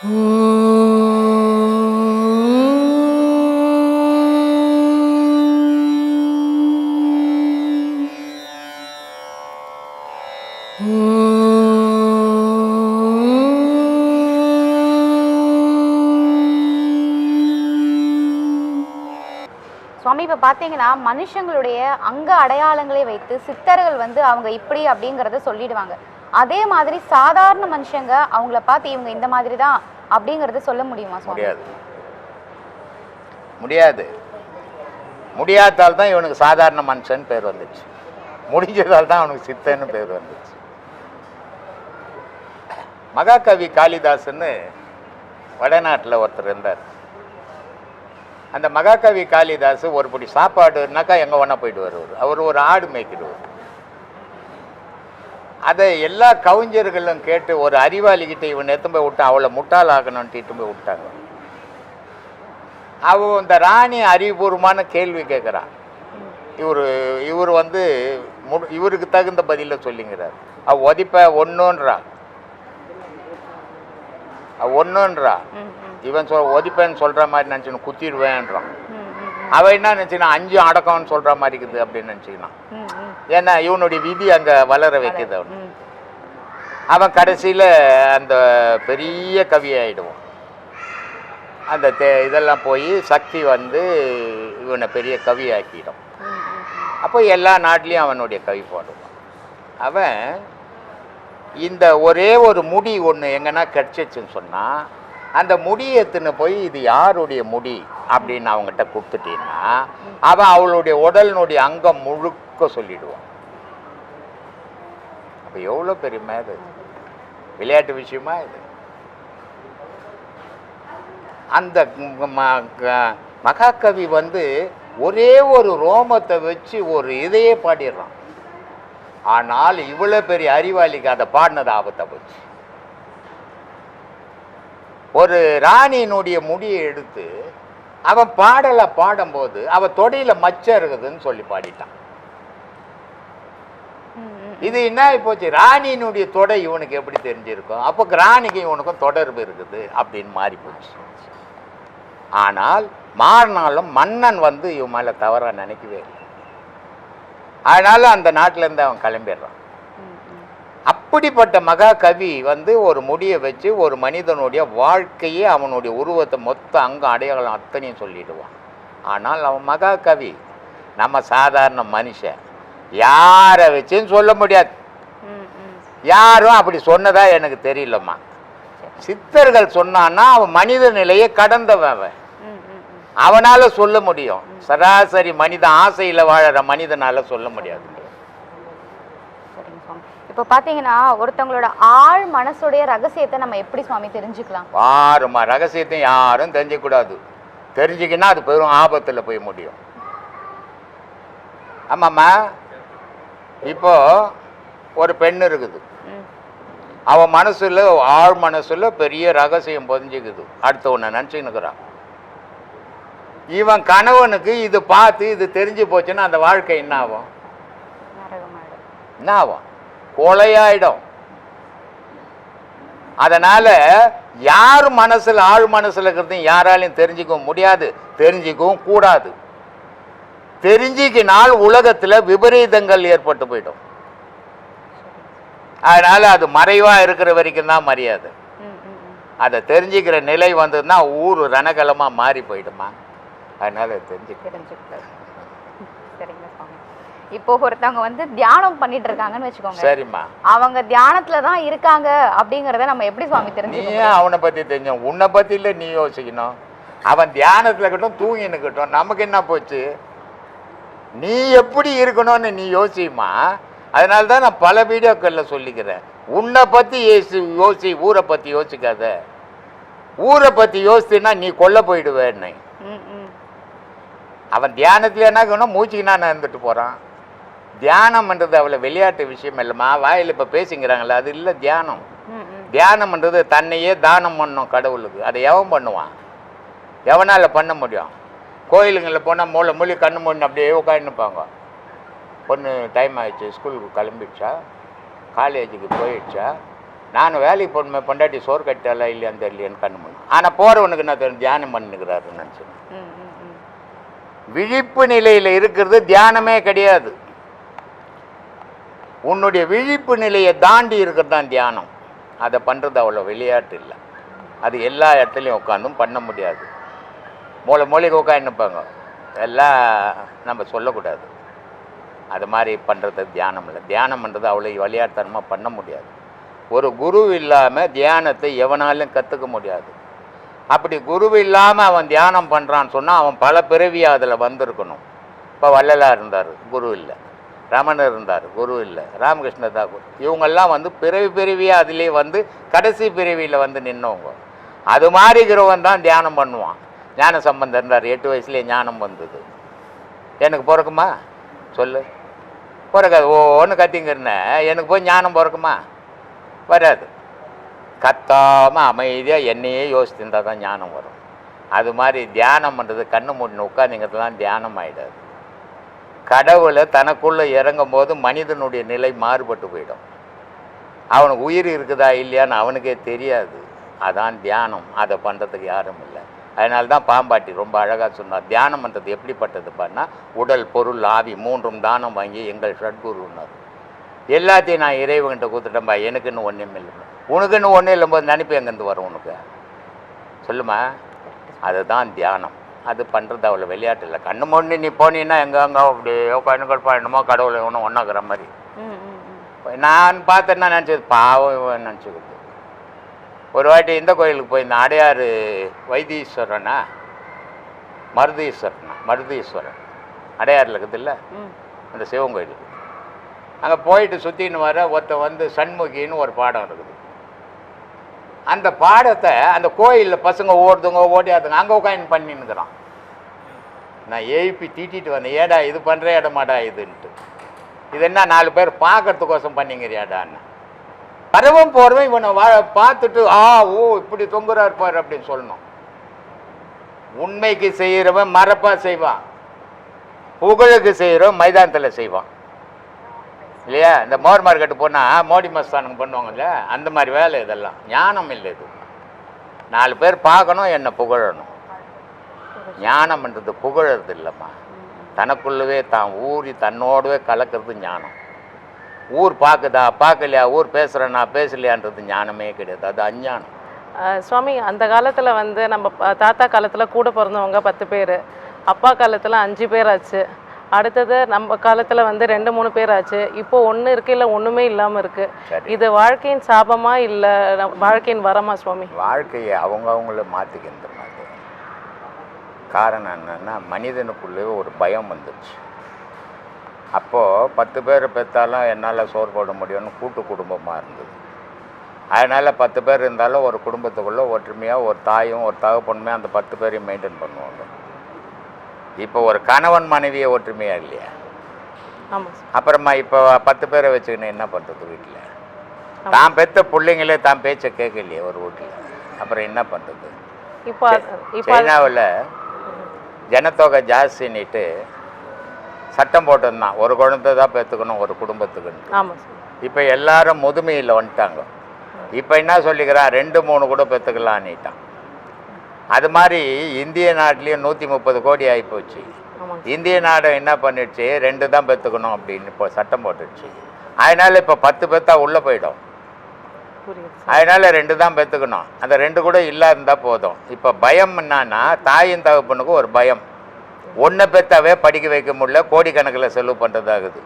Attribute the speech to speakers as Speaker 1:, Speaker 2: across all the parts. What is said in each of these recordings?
Speaker 1: சுவாமி, இப்போ பார்த்தீங்கன்னா மனுஷங்களுடைய அங்க அடையாளங்களை வைத்து சித்தர்கள் வந்து அவங்க இப்படி அப்படிங்கிறத சொல்லிடுவாங்க. அதே மாதிரி சாதாரண மனுஷங்க அவங்கள பார்த்து இவங்க இந்த மாதிரி தான் அப்படிங்கிறத சொல்ல முடியுமா சுவாமி?
Speaker 2: முடியாது, முடியாது. முடியாதால் தான் இவனுக்கு சாதாரண மனுஷன் பேர் வந்துச்சு. முடிஞ்சதால் தான் அவனுக்கு சித்தன்னு பேர் வந்துச்சு. மகாகவி காளிதாசன்னு வடநாட்டில் ஒருத்தர் இருந்தார். அந்த மகாகவி காளிதாஸ் ஒரு படி சாப்பாடுனாக்கா எங்கே ஒன்றா போயிட்டு வருவார். அவர் ஒரு ஆடு மேய்க்கிடுவார். அதை எல்லா கவிஞர்களும் கேட்டு ஒரு அறிவாளிகிட்ட இவன் எத்தனை போய் விட்டான், அவளை முட்டாள் ஆகணும்னு இட்டு போய் விட்டாங்க. அவன் இந்த ராணி அறிவுபூர்வமான கேள்வி கேட்குறான். இவர் வந்து இவருக்கு தகுந்த பதில சொல்லிங்கிறார். அவ ஒதிப்ப ஒன்றுன்றா, இவன் ஒதிப்பேன்னு சொல்கிற மாதிரி நினச்சிக்கணும், குத்திடுவேன்றான். அவன் என்ன நினச்சினா 5 அடக்கம்னு சொல்கிற மாதிரி இருக்குது அப்படின்னு நினச்சிக்கணும். ஏன்னா இவனுடைய விதி அங்கே வளர வைக்குது. அவன் கடைசியில் அந்த பெரிய கவி ஆகிடுவான். அந்த இதெல்லாம் போய் சக்தி வந்து இவனை பெரிய கவி ஆக்கிடும். அப்போ எல்லா நாட்டிலையும் அவனுடைய கவி பாடுவான். அவன் இந்த ஒரே ஒரு முடி ஒன்று எங்கன்னா கிடச்சிச்சுன்னு சொன்னால் அந்த முடியை எடுத்துன்னு போய் இது யாருடைய முடி அப்படின்னு அவங்ககிட்ட கொடுத்துட்டீங்கன்னா அவன் அவளுடைய உடலினுடைய அங்கம் முழுக்க சொல்லிடுவான். அப்போ எவ்வளோ பெரிய மேது விளையாட்டு விஷயமா இது. அந்த மகாகவி வந்து ஒரே ஒரு ரோமத்தை வச்சு ஒரு இதையே பாடிடுறான். ஆனால் இவ்வளோ பெரிய அறிவாளிக்கு அதை பாடினது ஆபத்தை போச்சு. ஒரு ராணியினுடைய முடியை எடுத்து அவன் பாடலை பாடும்போது அவன் தொடையில் மச்சம் இருக்குதுன்னு சொல்லி பாடிட்டான். இது என்ன போச்சு, ராணியினுடைய தொடை இவனுக்கு எப்படி தெரிஞ்சிருக்கும், அப்போ ராணிக்கு இவனுக்கும் தொடர்பு இருக்குது அப்படின்னு மாறி போச்சு. ஆனால் மாறினாலும் மன்னன் வந்து இவன் மேலே தவறாக நினைக்கவே இல்லை. அதனால அந்த நாட்டிலேருந்து அவன் கிளம்பிடுறான். அப்படிப்பட்ட மகாகவி வந்து ஒரு முடியை வச்சு ஒரு மனிதனுடைய வாழ்க்கையே அவனுடைய உருவத்தை மொத்த அங்க அடையாளம் அத்தனையும் சொல்லிடுவான். ஆனால் அவன் மகாகவி, நம்ம சாதாரண மனுஷன், யாரை வச்சுன்னு சொல்ல முடியாது. யாரும் அப்படி சொன்னதா எனக்கு தெரியலம்மா. சித்தர்கள் சொன்னான்னா அவன் மனித நிலையை கடந்தவன், அவனால சொல்ல முடியும். சராசரி மனித ஆசையில வாழற மனிதனால சொல்ல முடியாது.
Speaker 1: இப்போ பார்த்தீங்கன்னா ஒருத்தவங்களோட ஆழ் மனசுடைய ரகசியத்தை நம்ம எப்படி சுவாமி தெரிஞ்சுக்கலாம்?
Speaker 2: யாருமா ரகசியத்தை யாரும் தெரிஞ்சிக்கூடாது. தெரிஞ்சுக்கினா அது பெரும் ஆபத்தில் போய் முடியும். ஆமாம்மா, இப்போ ஒரு பெண் இருக்குது, அவன் மனசுல ஆழ் மனசுல பெரிய ரகசியம் பொதிஞ்சுக்குது. அடுத்தவனை நினச்சின்னுக்குறான். இவன் கணவனுக்கு இது பார்த்து இது தெரிஞ்சு போச்சுன்னா அந்த வாழ்க்கை என்ன ஆகும்? என்ன ஆகும்? கொலையாயிடும். அதனால யார் மனசுல ஆழ் மனசுல இருக்கிறதையும் யாராலையும் தெரிஞ்சுக்கவும் முடியாது, தெரிஞ்சிக்கவும் கூடாது. தெரிஞ்சிக்கினால் உலகத்துல விபரீதங்கள் ஏற்பட்டு போயிடும். அதனால அது மறைவா இருக்கிற வரைக்கும் தான் மரியாதை. அதை தெரிஞ்சுக்கிற நிலை வந்ததுன்னா ஊர் ரணகலமா மாறி போயிடுமா. அதனால தெரிஞ்சுக்க.
Speaker 1: இப்போ ஒருத்தவங்க வந்து தியானம் பண்ணிட்டு இருக்காங்கன்னு வச்சுக்கோங்க.
Speaker 2: சரிம்மா, அவங்க
Speaker 1: தியானத்துல தான் இருக்காங்க அப்படிங்கறத நம்ம எப்படி சுவாமி தெரிஞ்சுக்கணும்?
Speaker 2: நீ அவனை பத்தி தெரிஞ்சோம், உன்னை பத்தி இல்ல நீ யோசிக்கணும். அவன் தியானத்துல இருக்கட்டும் தூங்கின்னு இருக்கட்டும், நமக்கு என்ன போச்சு? நீ எப்படி இருக்கணும்னு நீ யோசிமா. அதனால தான் நான் பல வீடியோக்கள்ல சொல்லிக்கிறேன், உன்னை பத்தி யோசி, ஊரை பத்தி யோசிக்காத. ஊரை பத்தி யோசிச்சுன்னா நீ கொல்ல போயிடுவேன்னு. அவன் தியானத்துல என்ன மூச்சுக்குன்னா இருந்துட்டு போறான். தியானம்ன்றது அவ்வளோ விளையாட்டு விஷயம் இல்லைம்மா. வாயில் இப்போ பேசிங்கிறாங்களே, அது இல்லை தியானம். தியானம்ன்றது தன்னையே தானம் பண்ணணும் கடவுளுக்கு. அதை எவன் பண்ணுவான்? எவனால் பண்ண முடியும்? கோயிலுங்களில் போனால் மூளை கண்ணு மூணு அப்படியே உட்காந்துப்பாங்க. பொண்ணு டைம் ஆகிடுச்சு, ஸ்கூலுக்கு கிளம்பிடுச்சா, காலேஜுக்கு போயிடுச்சா, நான் வேலைக்கு போன பொண்டாட்டி சோறு கட்டால இல்லையான்னு தெரியலையான்னு கண்ணு பண்ணு. ஆனால் போகிறவனுக்கு என்ன தெரியும், தியானம் பண்ணிக்கிறாருன்னு நினச்சேன். விழிப்பு நிலையில் இருக்கிறது தியானமே கிடையாது. உன்னுடைய விழிப்பு நிலையை தாண்டி இருக்கிறது தான் தியானம். அதை பண்ணுறது அவ்வளோ விளையாட்டு இல்லை. அது எல்லா இடத்துலையும் உட்காந்தும் பண்ண முடியாது. மூளைக்கு உட்காந்துப்பாங்க, எல்லாம் நம்ம சொல்லக்கூடாது. அது மாதிரி பண்ணுறது தியானம் இல்லை. தியானம் பண்ணுறது அவ்வளோ விளையாட்டுத்தனமாக பண்ண முடியாது. ஒரு குரு இல்லாமல் தியானத்தை எவனாலும் கற்றுக்க முடியாது. அப்படி குரு இல்லாமல் அவன் தியானம் பண்ணுறான்னு சொன்னால் அவன் பல பிறவியாக அதில் வந்திருக்கணும். இப்போ வள்ளலார் இருந்தார், குரு இல்லை. ரமணர் இருந்தார், குரு இல்லை. ராமகிருஷ்ண தாக்கூர், இவங்கெல்லாம் வந்து பிறவியாக அதிலே வந்து கடைசி பிறவியில் வந்து நின்னவங்க. அது மாதிரிக்கிறவன் தான் தியானம் பண்ணுவான். ஞான சம்பந்தம் இருந்தார், 8 வயசுலேயே ஞானம் வந்தது. எனக்கு பிறக்குமா சொல்லு? பிறக்காது. ஒன்று கத்திங்கிறேன், எனக்கு போய் ஞானம் பிறக்குமா? வராது. கத்தாமல் அமைதியாக என்னையே யோசிச்சுருந்தா தான் ஞானம் வரும். அது மாதிரி தியானம் பண்ணுறது கண்ணு மூடின உட்காந்துங்கிறதுலாம் தியானம் ஆகிடாது. கடவுளை தனக்குள்ளே இறங்கும் போது மனிதனுடைய நிலை மாறுபட்டு போயிடும். அவனுக்கு உயிர் இருக்குதா இல்லையான்னு அவனுக்கே தெரியாது. அதான் தியானம். அதை பண்ணுறதுக்கு யாரும் இல்லை. அதனால தான் பாம்பாட்டி ரொம்ப அழகாக சொன்னார், தியானம் பண்ணுறது எப்படிப்பட்டது பண்ணால் உடல் பொருள் ஆவி 3ம் தானம் வாங்கி எங்கள் ஷட்குருன்னார். எல்லாத்தையும் நான் இறைவன்கிட்ட கொடுத்துட்டேன்பா, எனக்குன்னு ஒன்றும் இல்லை. உனக்குன்னு ஒன்றும் இல்லைம்போது நினைப்பு எங்கேருந்து வரும் உனக்கு? சொல்லுமா? அதுதான் தியானம். அது பண்ணுறது அவ்வளோ விளையாட்டு இல்லை. கண்ணு மூடி நீ போனீங்கன்னா எங்கெங்க அப்படி கண்ணுகள் பாடணுமோ கடவுளை ஒன்றும் ஒன்றாக்குற மாதிரி. நான் பார்த்தேன்னா நினச்சது பாவம் நினச்சிக்கிட்டு. ஒரு வாட்டி இந்த கோயிலுக்கு போயிருந்தேன், அடையாறு வைத்தீஸ்வரனா மருதீஸ்வரன் அடையாறில் இருக்குது இல்லை, அந்த சிவன் கோயிலுக்கு. அங்கே போயிட்டு சுற்றின்னு வர ஒருத்த வந்து சண்முகின்னு ஒரு பாடம் இருக்குது. அந்த பாடத்தை அந்த கோயிலில் பசங்க ஓடுதுங்க ஓடியாதுங்க, அங்கே உட்காந்து பண்ணின்னுக்கிறான். நான் எழுப்பி தீட்டிட்டு வந்தேன், ஏடா இது பண்ணுற இடமாடா இதுன்ட்டு. இது என்ன 4 பேர் பார்க்கறதுக்கோசம் பண்ணிங்கிறியாடான்னு. பரவம் போகிறவன் இவனை பார்த்துட்டு இப்படி தொங்குறாரு பாரு அப்படின்னு சொல்லணும். உண்மைக்கு செய்கிறவன் மரப்பா செய்வான், புகழுக்கு செய்கிறவன் மைதானத்தில் செய்வான் இல்லையா? இந்த மோர் மார்க்கெட்டு போனால் மோடி மஸ்தானுங்க பண்ணுவாங்கல்ல, அந்த மாதிரி வேலை இதெல்லாம். ஞானம் இல்லை இது. 4 பேர் பார்க்கணும், என்னை புகழணும். ஞானம்ன்றது புகழறது இல்லைம்மா, தனக்குள்ளவே தான் ஊறி தன்னோடவே கலக்கிறது ஞானம். ஊர் பார்க்குதா பார்க்கலையா, ஊர் பேசுகிறேன்னா பேசலையான்றது ஞானமே கிடையாது, அது அஞ்ஞானம்.
Speaker 3: சுவாமி, அந்த காலத்தில் வந்து நம்ம தாத்தா காலத்தில் கூட பிறந்தவங்க 10 பேர், அப்பா காலத்தில் 5 பேர் ஆச்சு. அடுத்தது நம்ம காலத்தில் வந்து 2-3 பேர் ஆச்சு. இப்போ ஒன்று இருக்குது, இல்லை ஒன்றுமே இல்லாமல் இருக்குது. இது வாழ்க்கையின் சாபமா இல்லை வாழ்க்கையின் வரமா சுவாமி?
Speaker 2: வாழ்க்கையை அவங்கள மாற்றிக்கின்ற மாதிரி. காரணம் என்னென்னா, மனிதனுக்குள்ளே ஒரு பயம் வந்துடுச்சு. அப்போது 10 பேர் பெற்றாலும் என்னால் சோறு போட முடியும்னு கூட்டு குடும்பமாக இருந்தது. அதனால் 10 பேர் இருந்தாலும் ஒரு குடும்பத்துக்குள்ளே ஒற்றுமையாக ஒரு தாயும் ஒரு தகப்பனுமே அந்த 10 பேரையும் மெயின்டைன் பண்ணுவாங்க. இப்போ ஒரு கணவன் மனைவியை ஒற்றுமையாக இல்லையா? அப்புறமா இப்போ 10 பேரை வச்சுக்கின்னு என்ன பண்ணுறது? வீட்டில் தான் பெற்ற பிள்ளைங்களே தான் பேச்சை கேட்கலையே ஒரு வீட்டில், அப்புறம் என்ன பண்ணுறது? இப்போ சைனாவில் ஜனத்தொகை ஜாஸ்தின்னுட்டு சட்டம் போட்டிருந்தான், ஒரு குழந்தை தான் பெற்றுக்கணும் ஒரு குடும்பத்துக்குன்னு. இப்போ எல்லாரும் முதுமையில் வந்துட்டாங்க. இப்போ என்ன சொல்லிக்கிறான், 2-3 கூட பெற்றுக்கலான்னுட்டான். அது மாதிரி இந்திய நாட்டிலையும் 130 கோடி ஆகிப்போச்சு. இந்திய நாடு என்ன பண்ணிடுச்சு, 2 தான் பெற்றுக்கணும் அப்படின்னு இப்போ சட்டம் போட்டுடுச்சு. அதனால் இப்போ 10 பெற்றா உள்ளே போயிடும். அதனால் 2 தான் பெற்றுக்கணும், அந்த 2 கூட இல்லாத போதும். இப்போ பயம் என்னன்னா, தாயின் தகப்பனுக்கு ஒரு பயம். 1 பெற்றாவே படிக்க வைக்க முடியல, கோடிக்கணக்கில் செலவு பண்ணுறதாகுது.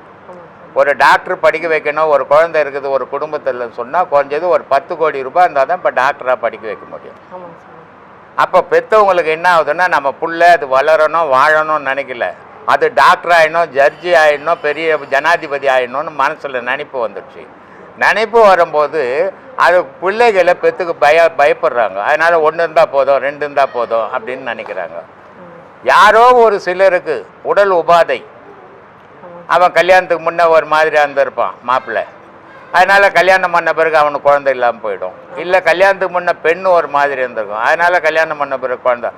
Speaker 2: ஒரு டாக்டர் படிக்க வைக்கணும், ஒரு குழந்தை இருக்குது ஒரு குடும்பத்தில் சொன்னால் குறைஞ்சது ஒரு 10 கோடி ரூபாய் இருந்தால் தான் இப்போ டாக்டராக படிக்க வைக்க முடியும். அப்போ பெற்றவங்களுக்கு என்ன ஆகுதுன்னா, நம்ம புள்ள அது வளரணும் வாழணும்னு நினைக்கல, அது டாக்டர் ஆகிடணும், ஜட்ஜி ஆகிடணும், பெரிய ஜனாதிபதி ஆகிடணும்னு மனசில் நினைப்பு வந்துடுச்சு. நினைப்பு வரும்போது அது பிள்ளைகளை பெற்றுக்கு பயப்படுறாங்க. அதனால் 1 இருந்தால் போதும் 2 இருந்தால் போதும் அப்படின்னு நினைக்கிறாங்க. யாரோ ஒரு சிலருக்கு உடல் உபாதை, அவன் கல்யாணத்துக்கு முன்னே ஒரு மாதிரியாக இருந்திருப்பான் மாப்பிள்ளை, அதனால் கல்யாணம் பண்ண பிறகு அவனுக்கு குழந்தை இல்லாமல் போயிடும். இல்லை கல்யாணத்துக்கு முன்னே பெண்ணு ஒரு மாதிரி இருந்திருக்கும், அதனால் கல்யாணம் பண்ண பிறகு குழந்தை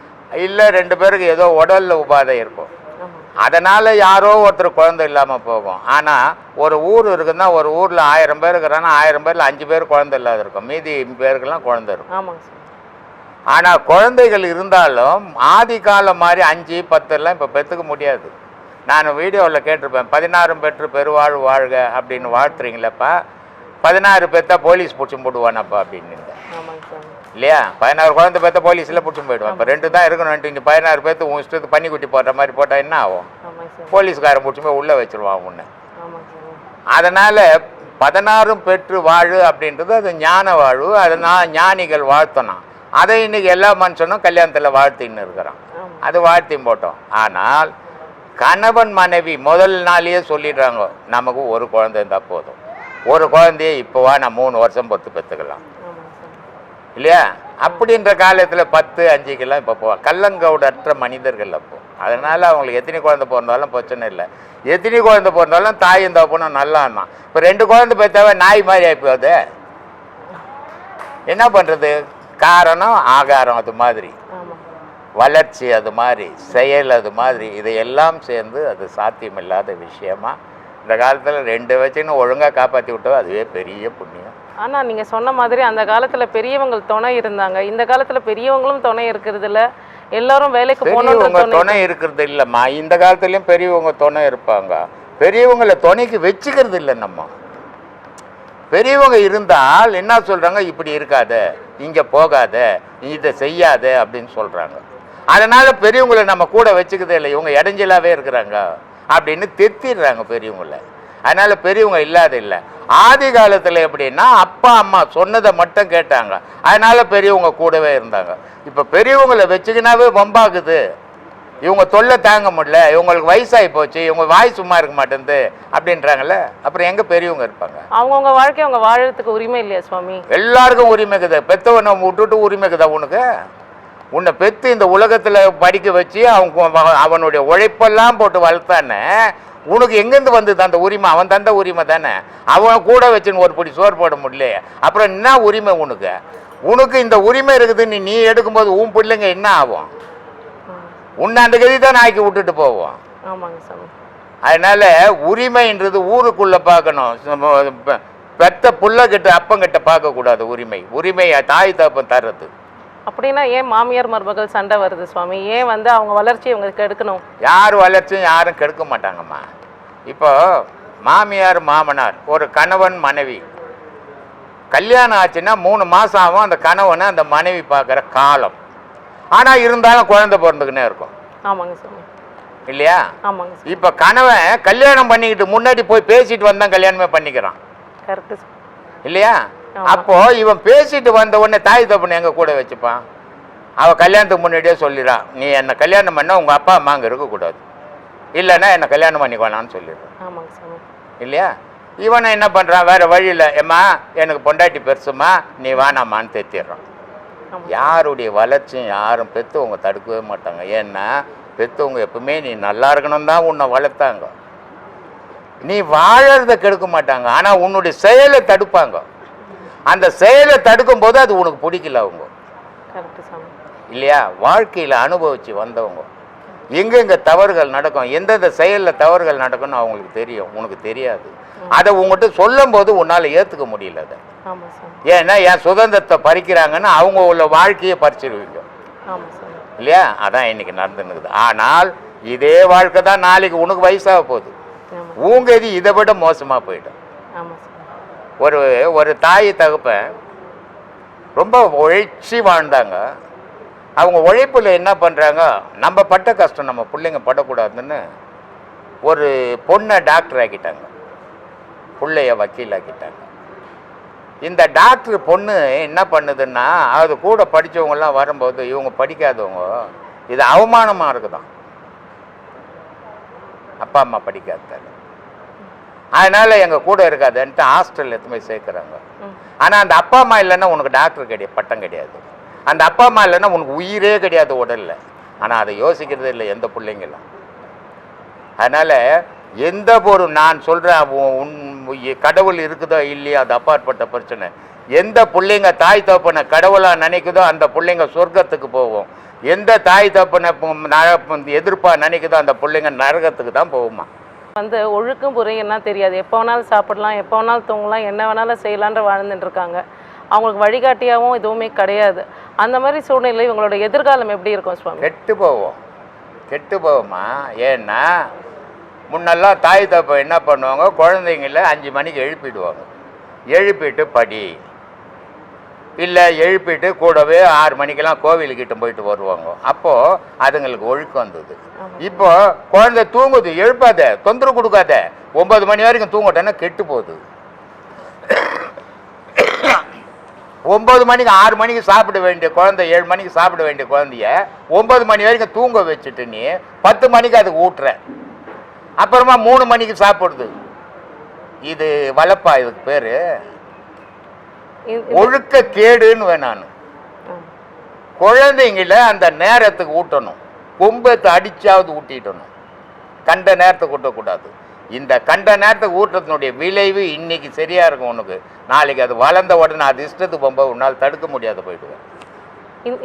Speaker 2: இல்லை. 2 பேருக்கு ஏதோ உடலில் உபாதை இருக்கும். அதனால் யாரோ ஒருத்தர் குழந்தை இல்லாமல் போகும். ஆனால் ஒரு ஊர் இருக்குதுன்னா ஒரு ஊரில் 1000 பேர் இருக்கிறான்னா 1000 பேரில் 5 பேர் குழந்தை இல்லாத இருக்கும், மீதி பேருக்கெல்லாம் குழந்தை இருக்கும்.
Speaker 3: ஆமாங்க சாமி.
Speaker 2: ஆனால் குழந்தைகள் இருந்தாலும் ஆதி காலம் மாதிரி 5 10 எல்லாம் இப்போ பெற்றுக்க முடியாது. நான் வீடியோவில் கேட்டிருப்பேன், 16 பெற்று பெருவாழ் வாழ்க அப்படின்னு வாழ்த்துறீங்களப்பா, 16 பெற்றா போலீஸ் பிடிச்சி போடுவானப்பா அப்படின்னு.
Speaker 3: ஆமாங்க சாமி.
Speaker 2: இல்லையா? 16 குழந்தை பெற்ற போலீஸில் பிடிச்சி போயிடுவான். இப்போ 2 தான் இருக்கணும். நீ 16 பேர்த்து உன் இஷ்டத்துக்கு பன்னிக்குட்டி போடுற மாதிரி போட்டால் என்ன ஆகும்?
Speaker 3: ஆமாங்க சாமி.
Speaker 2: போலீஸ்காரன் பிடிச்சி போய் உள்ளே வச்சிருவான் உன்னை.
Speaker 3: ஆமாங்க சாமி.
Speaker 2: அதனால் 16 பெற்று வாழு அப்படின்றது அது ஞான வாழ்வு. அதனால் ஞானிகள் வாழ்த்தணும். அதை இன்னைக்கு எல்லா மனுஷனும் கல்யாணத்தில் வாழ்த்தின்னு இருக்கிறான். அது வாழ்த்தி போட்டோம். ஆனால் கணவன் மனைவி முதல் நாளையே சொல்லிடுறாங்க, நமக்கு ஒரு குழந்தை இருந்தால் போதும், ஒரு குழந்தைய இப்போவா நான் 3 வருஷம் பொறுத்து பெற்றுக்கலாம் இல்லையா? அப்படின்ற காலத்தில் 10 5க்கெல்லாம் இப்போ போவான். கள்ளங்கவுடற்ற மனிதர்கள் அப்போ. அதனால் அவங்களுக்கு எத்தனை குழந்தை பிறந்தாலும் பிரச்சனை இல்லை. எத்தனை குழந்தை பிறந்தாலும் தாயும் தகப்பனும் நல்லா இருந்தான். இப்போ 2 குழந்தை பெற்றாவே நாய் மாதிரி ஆகிப்போகுது. என்ன பண்ணுறது? காரணம் ஆகாரம் அது மாதிரி, வளர்ச்சி அது மாதிரி, செயல் அது மாதிரி, இதையெல்லாம் சேர்ந்து அது சாத்தியமில்லாத விஷயமா இந்த காலத்தில் 2 வச்சுன்னு ஒழுங்காக காப்பாற்றி விட்டோம், அதுவே பெரிய புண்ணியம்.
Speaker 3: ஆனால் நீங்கள் சொன்ன மாதிரி அந்த காலத்தில் பெரியவங்க துணை இருந்தாங்க. இந்த காலத்தில் பெரியவங்களும் துணை இருக்கிறது இல்லை, எல்லாரும் வேலைக்கு
Speaker 2: பெரியவங்க துணை இருக்கிறது இல்லைம்மா. இந்த காலத்துலேயும் பெரியவங்க துணை இருப்பாங்க. பெரியவங்களை துணைக்கு வச்சுக்கிறது இல்லை. நம்ம பெரியவங்க இருந்தால் என்ன சொல்கிறாங்க, இப்படி இருக்காத, இங்கே போகாத, இதை செய்யாத அப்படின்னு சொல்கிறாங்க. அதனால் பெரியவங்களை நம்ம கூட வச்சுக்கிறதே இல்லை. இவங்க இடைஞ்சலாகவே இருக்கிறாங்க அப்படின்னு தெத்திடுறாங்க பெரியவங்களை. அதனால் பெரியவங்க இல்லாத இல்லை. ஆதி காலத்தில் எப்படின்னா அப்பா அம்மா சொன்னதை மட்டும் கேட்டாங்க, அதனால் பெரியவங்க கூடவே இருந்தாங்க. இப்போ பெரியவங்களை வச்சுக்கினாவே வம்பாகுது, இவங்க தொல்லை தாங்க முடியல, இவங்களுக்கு வயசாகி போச்சு, இவங்க வாய் சும்மா இருக்க மாட்டேங்குது அப்படின்றாங்கல்ல, அப்புறம் எங்கே பெரியவங்க இருப்பாங்க?
Speaker 3: அவங்கவுங்க வாழ்க்கை அவங்க வாழறதுக்கு உரிமை இல்லையா சுவாமி?
Speaker 2: எல்லாருக்கும் உரிமை இருக்குது. பெற்றவனை விட்டுட்டு உரிமை இருக்குதா உனக்கு? உன்னை பெற்று இந்த உலகத்தில் படிக்க வச்சு அவனுடைய உழைப்பெல்லாம் போட்டு வளர்த்தானே, உனக்கு எங்கேருந்து வந்தது அந்த உரிமை? அவன் தந்த உரிமை தானே. அவன் கூட வச்சுன்னு ஒரு பிடி சோறு போட முடியல, அப்புறம் என்ன உரிமை உனக்கு? உனக்கு இந்த உரிமை இருக்குதுன்னு நீ எடுக்கும்போது உன் பிள்ளைங்க என்ன ஆகும்? உன்னை அந்த கதி தான் ஆக்கி விட்டுட்டு போவோம். அதனால உரிமைன்றது ஊருக்குள்ள பார்க்கணும். பெத்த புள்ளகிட்ட அப்பங்கிட்ட பார்க்கக்கூடாது. உரிமையை தாய் தகப்பன் தர்றது.
Speaker 3: அப்படின்னா ஏன் மாமியார் மருமகள் சண்டை வருது சுவாமி? ஏன் அவங்க வளர்ச்சியை இவங்க கெடுக்கணும்?
Speaker 2: யார் வளர்ச்சியும் யாரும் கெடுக்க மாட்டாங்கம்மா. இப்போ மாமியார் மாமனார், ஒரு கணவன் மனைவி கல்யாணம் ஆச்சுன்னா 3 மாதம் ஆகும் அந்த கணவனை அந்த மனைவி பார்க்குற காலம். ஆனால் இருந்தாலும் குழந்தை பிறந்துக்கினே இருக்கும்.
Speaker 3: ஆமாங்க சாமி.
Speaker 2: இல்லையா?
Speaker 3: ஆமாங்க.
Speaker 2: இப்போ கணவன் கல்யாணம் பண்ணிக்கிட்டு முன்னாடி போய் பேசிட்டு வந்தான் கல்யாணமே பண்ணிக்கிறான்.
Speaker 3: கரெக்டு
Speaker 2: இல்லையா? அப்போ இவன் பேசிட்டு வந்த உடனே தாய் தப்பனை எங்க கூட வச்சுப்பான்? அவள் கல்யாணத்துக்கு முன்னாடியே சொல்லிடுறான், நீ என்னை கல்யாணம் பண்ண உங்கள் அப்பா அம்மா அங்கே இருக்கக்கூடாது, இல்லைன்னா என்னை கல்யாணம் பண்ணிக்கோனான்னு சொல்லிடுறான். இல்லையா? இவனை என்ன பண்ணுறான், வேறு வழியில், ஏம்மா எனக்கு பொண்டாட்டி பெருசுமா நீ வானாமான்னு தெத்திடுறான். யாருடைய வளர்ச்சியும் யாரும் பெற்றவங்க தடுக்கவே மாட்டாங்க. ஏன்னா பெற்றவங்க எப்பவுமே நீ நல்லா இருக்கணும் தான் உன்னை வளர்த்தாங்க. நீ வாழறத கெடுக்க மாட்டாங்க, ஆனால் உன்னுடைய செயலை தடுப்பாங்க. அந்த செயலை தடுக்கும் போது அது உனக்கு பிடிக்கல அவங்க. இல்லையா? வாழ்க்கையில் அனுபவித்து வந்தவங்க எங்கெங்க தவறுகள் நடக்கும், எந்தெந்த செயலில் தவறுகள் நடக்கும்னு அவங்களுக்கு தெரியும், உனக்கு தெரியாது. அதை உங்கள்கிட்ட சொல்லும் போது உன்னால் ஏற்றுக்க முடியல. அதை ஏன்னா என் சுதந்திரத்தை பறிக்கிறாங்கன்னு அவங்க உள்ள வாழ்க்கையை பறிச்சிருவீங்க. இல்லையா? அதான் இன்னைக்கு நடந்துன்னுக்குது. ஆனால் இதே வாழ்க்கை தான் நாளைக்கு உனக்கு வயசாக போகுது. உங்க இது இதை விட மோசமாக போயிடும். ஒரு தாய் தகப்பன் ரொம்ப உழைச்சி வாழ்ந்தாங்க. அவங்க உழைப்பில் என்ன பண்ணுறாங்க, நம்ம பட்ட கஷ்டம் நம்ம பிள்ளைங்க படக்கூடாதுன்னு ஒரு பொண்ணை டாக்டர் ஆக்கிட்டாங்க, பிள்ளைய வக்கீல் ஆக்கிட்டாங்க. இந்த டாக்டர் பொண்ணு என்ன பண்ணுதுன்னா, அது கூட படித்தவங்கெல்லாம் வரும்போது இவங்க படிக்காதவங்க இது அவமானமாக இருக்குதான், அப்பா அம்மா படிக்காத, அதனால் எங்கள் கூட இருக்காதுன்ட்டு ஹாஸ்டல் எடுத்து போய் சேர்க்குறாங்க. ஆனால் அந்த அப்பா அம்மா இல்லைன்னா உனக்கு டாக்டர் கிடையாது, பட்டம் கிடையாது. அந்த அப்பா அம்மா இல்லைன்னா உனக்கு உயிரே கிடையாது உடலில். ஆனால் அதை யோசிக்கிறதே இல்லை எந்த பிள்ளைங்களும். அதனால் எந்த ஒரு நான் சொல்கிறேன் கடவுள் இருக்குதோ இல்லையோ அது அப்பாற்பட்ட பிரச்சனை. எந்த பிள்ளைங்க தாய் தகப்பனை கடவுளாக நினைக்குதோ அந்த பிள்ளைங்க சொர்க்கத்துக்கு போகும். எந்த தாய் தப்பனை எதிர்ப்பா நினைக்குதோ அந்த பிள்ளைங்க நரகத்துக்கு தான் போகுமா.
Speaker 3: வந்து ஒழுக்கம் முறைன்னா தெரியாது, எப்போ வேணாலும் சாப்பிடலாம், எப்போ வேணாலும் தூங்கலாம், என்ன வேணாலும் செய்யலான்ற வாழ்ந்துட்டு இருக்காங்க. அவங்களுக்கு வழிகாட்டியாகவும் எதுவுமே கிடையாது. அந்த மாதிரி சூழ்நிலை இவங்களோட எதிர்காலம் எப்படி இருக்கும் சுவாமி?
Speaker 2: கெட்டு போவோமா. ஏன்னா முன்னெல்லாம் தாய் தப்ப என்ன பண்ணுவாங்க, குழந்தைங்கள 5 மணிக்கு எழுப்பிடுவாங்க. எழுப்பிட்டு படி, இல்லை எழுப்பிட்டு கூடவே 6 மணிக்கெல்லாம் கோவிலுக்கிட்ட போயிட்டு வருவாங்க. அப்போது அதுங்களுக்கு ஒழுக்கம் வந்தது. இப்போ குழந்தை தூங்குது, எழுப்பாத, தொந்தரவு கொடுக்காத, 9 மணி வரைக்கும் தூங்கட்டேன்னா கெட்டு போகுது. 9 மணிக்கு 6 மணிக்கு சாப்பிட வேண்டிய குழந்தை 7 மணிக்கு சாப்பிட வேண்டிய குழந்தைய 9 மணி வரைக்கும் தூங்க வச்சுட்டு நீ 10 மணிக்கு அதுக்கு ஊட்டுற, அப்புறமா 3 மணிக்கு சாப்பிடுது. இது வளர்ப்பா? இதுக்கு பேரு ஒழுக்க கேடுன்னு வேணான்னு. குழந்தைங்கள அந்த நேரத்துக்கு ஊட்டணும், கொம்பத்தை அடிச்சாவது ஊட்டிடணும், கண்ட நேரத்துக்கு ஊட்டக்கூடாது. இந்த கண்ட நேரத்துக்கு ஊட்டத்தினுடைய விளைவு இன்னைக்கு சரியா இருக்கும் உனக்கு, நாளைக்கு அது வளர்ந்த உடனே அது இஷ்டத்துக்கு போகும்போது உன்னால் தடுக்க முடியாத போயிடுவேன்.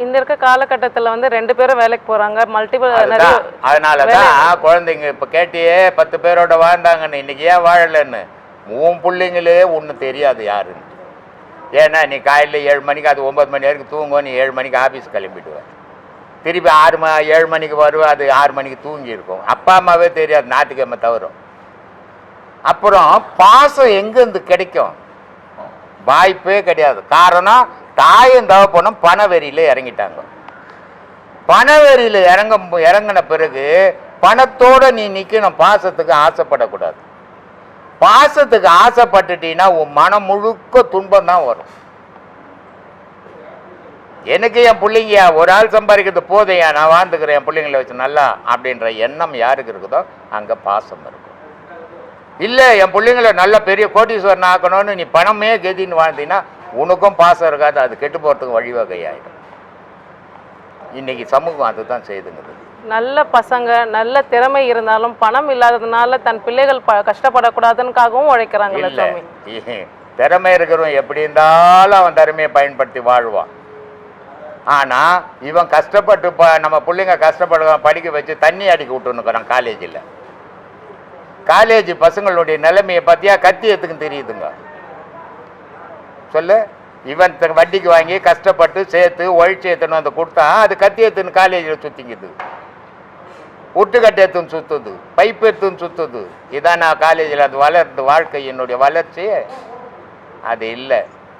Speaker 3: இந்த இருக்க காலகட்டத்தில் வந்து 2 பேரும் வேலைக்கு போறாங்க, மல்டிபிள்.
Speaker 2: அதனாலதான் குழந்தைங்க இப்ப கேட்டியே 10 பேரோட வாழ்ந்தாங்கன்னு, இன்னைக்கு ஏன் வாழலன்னு. உன் பிள்ளைங்களே ஒன்றும் தெரியாது யாருன்னு. ஏன்னா நீ காலையில் 7 மணிக்கு அது 9 மணி வரைக்கும் தூங்கும், நீ 7 மணிக்கு ஆஃபீஸ் கிளம்பிடுவேன், திருப்பி 7 மணிக்கு வருவேன், அது 6 மணிக்கு தூங்கி இருக்கும். அப்பா அம்மாவே தெரியாது, ஞாயிற்றுக்கிழமை தவறும். அப்புறம் பாசம் எங்கேருந்து கிடைக்கும்? வாய்ப்பே கிடையாது. காரணம் தாயும் தகப்பனும் பணவெறியில் இறங்கிட்டாங்க. பணவெறியில் இறங்கின பிறகு பணத்தோட நீ நிற்கணும், பாசத்துக்கு ஆசைப்படக்கூடாது. பாசத்துக்கு ஆசைப்பட்டுட்டீங்கன்னா உன் மனம் முழுக்க துன்பம் தான் வரும். எனக்கு என் பிள்ளைங்க ஒரு ஆள் சம்பாதிக்கிறது போதையா, நான் வாழ்ந்துக்கிறேன் என் பிள்ளைங்களை வச்சு நல்லா அப்படின்ற எண்ணம் யாருக்கு இருக்குதோ அங்கே பாசம் இருக்கும். இல்லை என் பிள்ளைங்களை நல்ல பெரிய கோட்டீஸ்வரன் ஆக்கணும்னு நீ பணமே கெதின்னு வாழ்ந்தீங்கன்னா உனக்கும் பாசம் இருக்காது, அது கெட்டு போகிறதுக்கு வழிவகையாயிடும். இன்னைக்கு சமூகம் அதுதான் செய்துங்கிறது.
Speaker 3: நல்ல பசங்க நல்ல திறமை இருந்தாலும் பணம் இல்லாததுனால தன் பிள்ளைகள் கஷ்டப்படக்கூடாதுன்னுக்காகவும் உழைக்கிறாங்க.
Speaker 2: திறமை இருக்கிறவன் எப்படி இருந்தாலும் அவன் திறமையை பயன்படுத்தி வாழ்வான். ஆனால் இவன் கஷ்டப்பட்டு நம்ம பிள்ளைங்க கஷ்டப்படுவான் படிக்க வச்சு தண்ணி அடிக்க விட்டுன்னுக்குறான் காலேஜில். காலேஜ் பசங்களுடைய நிலைமையை பார்த்தியா கத்தி எத்துக்குன்னு தெரியுதுங்க. சொல்லு, இவன் வட்டிக்கு வாங்கி கஷ்டப்பட்டு சேர்த்து ஒழிச்சு ஏற்றணும் அந்த கொடுத்தா அது கத்தி ஏற்றுன்னு காலேஜில் சுற்றிங்குது, ஒட்டுக்கட்டை எடுத்துன்னு சுற்றுது, பைப் எடுத்துன்னு சுற்றுது. இதான் நான் காலேஜில் அது வளர்ந்து வாழ்க்கையினுடைய வளர்ச்சி அது இல்லை.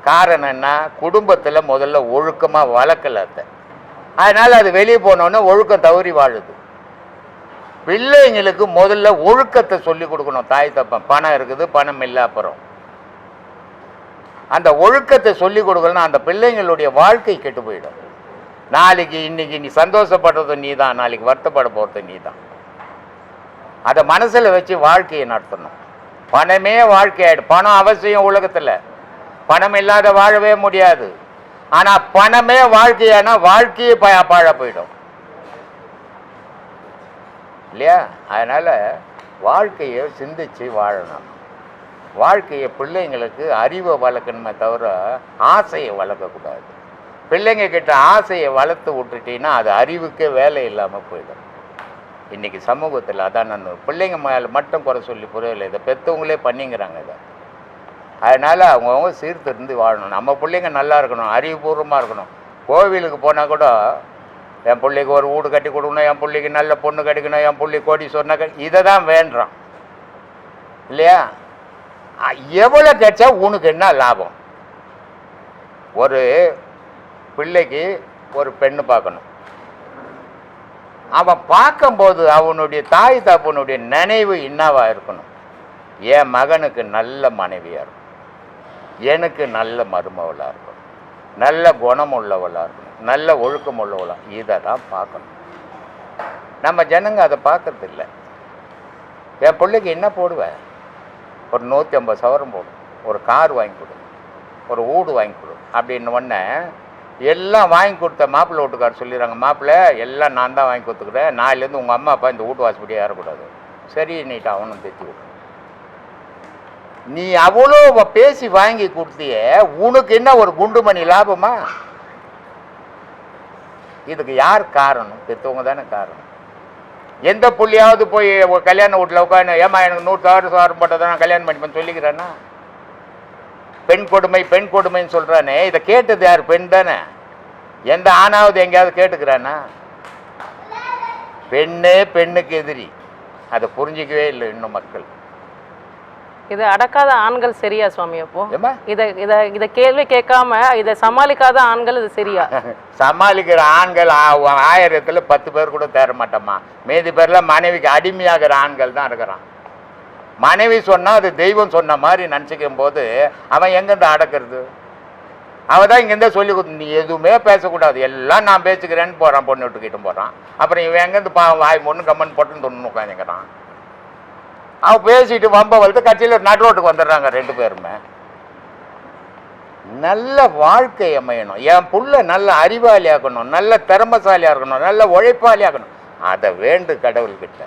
Speaker 2: காரணம் என்ன? குடும்பத்தில் முதல்ல ஒழுக்கமாக வளர்க்கல அதை. அதனால் அது வெளியே போனோன்னே ஒழுக்கம் தவறி வாழுது. பிள்ளைங்களுக்கு முதல்ல ஒழுக்கத்தை சொல்லி கொடுக்கணும் தாய் தப்பன். பணம் இருக்குது, பணம் இல்லை, அப்புறம் அந்த ஒழுக்கத்தை சொல்லி கொடுக்கலன்னா அந்த பிள்ளைங்களுடைய வாழ்க்கை கெட்டு போயிடும். நாளைக்கு இன்னைக்கு நீ சந்தோஷப்படுறது நீ தான், நாளைக்கு வருத்தப்பட போகிறது நீ தான். அதை மனசில் வச்சு வாழ்க்கையை நடத்தணும். பணமே வாழ்க்கையாயிடும். பணம் அவசியம் உலகத்தில், பணம் இல்லாத வாழவே முடியாது. ஆனால் பணமே வாழ்க்கையானா வாழ்க்கையே பாழ போயிடும் இல்லையா? அதனால் வாழ்க்கையை சிந்திச்சு வாழணும். வாழ்க்கையை பிள்ளைங்களுக்கு அறிவை வளர்க்கணுமே தவிர ஆசையை வளர்க்கக்கூடாது. பிள்ளைங்க கிட்ட ஆசையை வளர்த்து விட்டுட்டீங்கன்னா அது அறிவுக்கே வேலை இல்லாமல் போயிடும். இன்றைக்கி சமூகத்தில் அதான் நான் பிள்ளைங்க மேலே மட்டும் குறை சொல்லி புரியலை, இதை பெற்றவங்களே பண்ணிங்கிறாங்க இதை. அதனால் அவங்கவுங்க சீர்திருந்து வாழணும். நம்ம பிள்ளைங்க நல்லா இருக்கணும், அறிவுபூர்வமாக இருக்கணும். கோவிலுக்கு போனால் கூட என் பிள்ளைக்கு ஒரு வீடு கட்டி கொடுக்கணும், என் பிள்ளைக்கு நல்ல பொண்ணு கிடைக்கணும், என் பிள்ளை கோடீஸ்வரனா இதை தான் வேண்டுறான் இல்லையா? எவ்வளோ கிடைச்சா உனக்கு என்ன லாபம்? ஒரு பிள்ளைக்கு ஒரு பெண்ணு பார்க்கணும், அவன் பார்க்கும்போது அவனுடைய தாய் தப்பனுடைய நினைவு என்னவா இருக்கணும்? என் மகனுக்கு நல்ல மனைவியாக இருக்கும், எனக்கு நல்ல மருமவளாக இருக்கணும், நல்ல குணம் உள்ளவளாக இருக்கணும், நல்ல ஒழுக்கம் உள்ளவளாக, இதை தான் பார்க்கணும். நம்ம ஜனங்க அதை பார்க்கறது இல்லை. என் பிள்ளைக்கு என்ன போடுவேன்? ஒரு 150 சவரம் போடும், ஒரு கார் வாங்கி கொடு, ஒரு வீடு வாங்கி கொடு அப்படின்னு உடனே எல்லாம் வாங்கி கொடுத்த மாப்பிள்ளை வீட்டுக்காரர் சொல்லிடுறாங்க, மாப்பிள்ளை எல்லாம் நான் தான் வாங்கி கொடுத்துக்கிறேன், நாளிலேருந்து உங்கள் அம்மா அப்பா இந்த வீட்டு வாசப்படியே ஏறக்கூடாது. சரி நீட்டு அவனும் தைச்சி விடு. நீ அவ்வளோ பேசி வாங்கி கொடுத்தியே, உனக்கு என்ன ஒரு குண்டுமணி லாபமா? இதுக்கு யார் காரணம்? பெற்றவங்க தானே காரணம். எந்த புள்ளியாவது போய் கல்யாண வீட்டில் உட்காந்து ஏமா எனக்கு 100,000 சாரம் போட்டதை நான் கல்யாணம் பண்ணிப்பேன்னு சொல்லிக்கிறேன்னா? பெண் கொடுமை பெண் கொடுமைன்னு சொல்கிறானே, இதை கேட்டது யார்? பெண் தானே. எந்த ஆணாவது எங்கேயாவது கேட்டுக்கிறானா? பெண்ணே பெண்ணுக்கு எதிரி. அதை புரிஞ்சிக்கவே இல்லை இன்னும் மக்கள்.
Speaker 3: இதை அடக்காத ஆண்கள் சரியா சுவாமி? அப்போ
Speaker 2: ஏமா
Speaker 3: இதை இதை இதை கேள்வி கேட்காம இதை சமாளிக்காத ஆண்கள் இது சரியா?
Speaker 2: சமாளிக்கிற ஆண்கள் 1000ல் 10 பேர் கூட தேர மாட்டோமா. மீதி பேரில் மனைவிக்கு அடிமையாகிற ஆண்கள் தான் இருக்கிறான். மனைவி சொன்னால் அது தெய்வம் சொன்ன மாதிரி நினச்சிக்கும் போது அவன் எங்கேருந்து அடக்கிறது? அவன் தான் இங்கேருந்தே சொல்லி கொடுத்து, நீ எதுவுமே பேசக்கூடாது, எல்லாம் நான் பேசிக்கிறேன்னு போகிறான், பொண்ணு விட்டுக்கிட்டு போகிறான். அப்புறம் இவன் எங்கேருந்து வாய் பொண்ணு கம்மன் போட்டுன்னு தொண்ணு உட்காந்துக்கிறான். அவன் பேசிட்டு வம்ப வளர்த்து கட்சியில் நடுரோட்டுக்கு வந்துடுறாங்க 2 பேருமே. நல்ல வாழ்க்கை அமையணும், என் புள்ள நல்ல அறிவாளி ஆகணும், நல்ல திறமசாலியாக இருக்கணும், நல்ல உழைப்பாளி ஆகணும். அதை வேண்டு கடவுள்கிட்ட.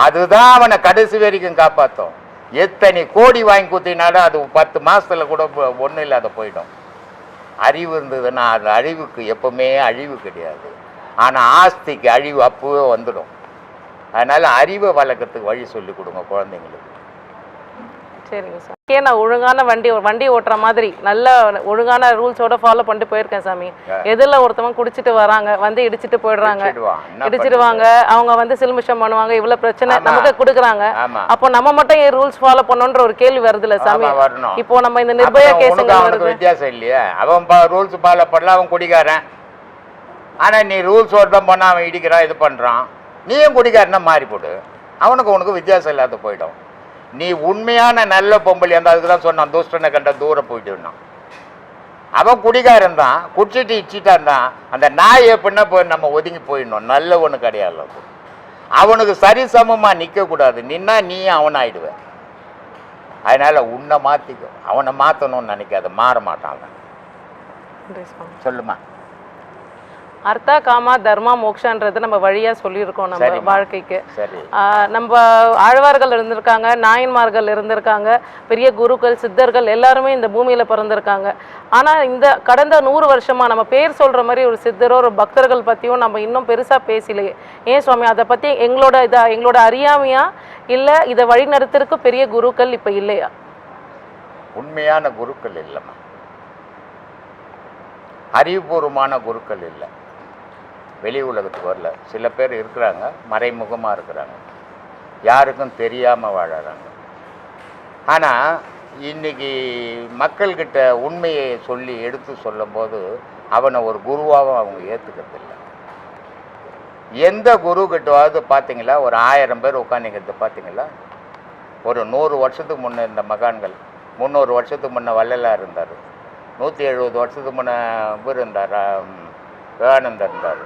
Speaker 2: அதுதான் அவனை கடைசி வரைக்கும் காப்பாற்றும். எத்தனை கோடி வாங்கி குத்தினாலும் அது 10 மாதத்தில் கூட ஒன்றும் இல்லாத போயிடும். அறிவு இருந்ததுன்னா அது அழிவுக்கு எப்பவுமே அழிவு கிடையாது. ஆனால் ஆஸ்திக்கு அழிவு அப்பவே வந்துடும். அதனால் அறிவை வளர்க்கறதுக்கு வழி சொல்லி கொடுங்க குழந்தைங்களுக்கு.
Speaker 3: சரிங்க சார். நான் ஒழுங்கான வண்டி ஓட்டுற மாதிரி நல்ல ஒழுங்கான ரூல்ஸோட ஃபாலோ பண்ணிட்டு போயிருக்கேன் சாமி. எதிரில் ஒருத்தவங்க குடிச்சிட்டு வராங்க, வந்து இடிச்சிட்டு போயிடுறாங்க, இடிச்சிடுவாங்க, அவங்க வந்து சில்மிஷம் பண்ணுவாங்க, இவ்வளவு பிரச்சனை நமக்கு கொடுக்குறாங்க. அப்போ நம்ம மட்டும் ஏன் ரூல்ஸ் ஃபாலோ பண்ணணுன்ற ஒரு கேள்வி வருதுல்ல சாமி? இப்போ நம்ம இந்த நிர்பயா கேஸுங்க வருது,
Speaker 2: வித்தியாசம் இல்லையா? அவன் ரூல்ஸ் ஃபாலோ பண்ணல, அவன் குடிக்காரன். ஆனால் நீ ரூல்ஸ் தான் பண்ண அவன் இடிக்கிறான், இது பண்ணுறான், நீயும் குடிக்காரனா மாறி போடு. அவனுக்கு உனக்கு வித்தியாசம் இல்லாத போயிடும். நீ உண்மையான நல்ல பொம்பளை அந்த அதுக்கு தான் சொன்னான், துஷ்டனை கண்ட தூரம் போயிட்டுனான். அவன் குடிகாரன் தான், குடிச்சிட்டு இச்சிட்டான் தான். அந்த நாய் எப்படின்னா போய் நம்ம ஒதுங்கி போயிடணும், நல்லவனுக்கு கிடையாது. அவனுக்கு சரிசமமாக நிற்கக்கூடாது, நின்னா நீ அவனாயிடுவேன். அதனால் உன்னை மாற்றிக்கும், அவனை மாற்றணும்னு நினைக்காத, மாற மாட்டாங்க. சொல்லுமா.
Speaker 3: அர்த்தா காமா தர்மா மோக்ஷான்றது நம்ம வழியாக சொல்லியிருக்கோம் நம்ம வாழ்க்கைக்கு. நம்ம ஆழ்வார்கள் இருந்திருக்காங்க, நாயன்மார்கள் இருந்திருக்காங்க, பெரிய குருக்கள் சித்தர்கள் எல்லாருமே இந்த பூமியில் பிறந்திருக்காங்க. ஆனால் இந்த கடந்த 100 வருஷமாக நம்ம பேர் சொல்கிற மாதிரி ஒரு சித்தரோ ஒரு பக்தர்கள் பற்றியும் நம்ம இன்னும் பெருசாக பேசலையே. ஏன் சுவாமி? அதை பற்றி எங்களோட அறியாமையா இல்லை இதை வழிநடத்துறதுக்கு பெரிய குருக்கள் இப்போ இல்லையா?
Speaker 2: உண்மையான குருக்கள் இல்லைம்மா, அறிவுபூர்வமான குருக்கள் இல்லை. வெளி உலகத்துக்கு வரல. சில பேர் இருக்கிறாங்க, மறைமுகமாக இருக்கிறாங்க, யாருக்கும் தெரியாமல் வாழறாங்க. ஆனால் இன்னைக்கு மக்கள்கிட்ட உண்மையை சொல்லி எடுத்து சொல்லும்போது அவனை ஒரு குருவாகவும் அவங்க ஏற்றுக்கிறதில்ல. எந்த குரு கிட்டவாவது பார்த்தீங்களா ஒரு 1000 பேர் உட்காந்துங்கிறது பார்த்தீங்களா? ஒரு 100 வருஷத்துக்கு முன்னே இருந்த மகான்கள், 300 வருஷத்துக்கு முன்னே வள்ளலார் இருந்தார், 170 வருஷத்துக்கு முன்னே இவர் இருந்தார், விவேகானந்தர் இருந்தார்,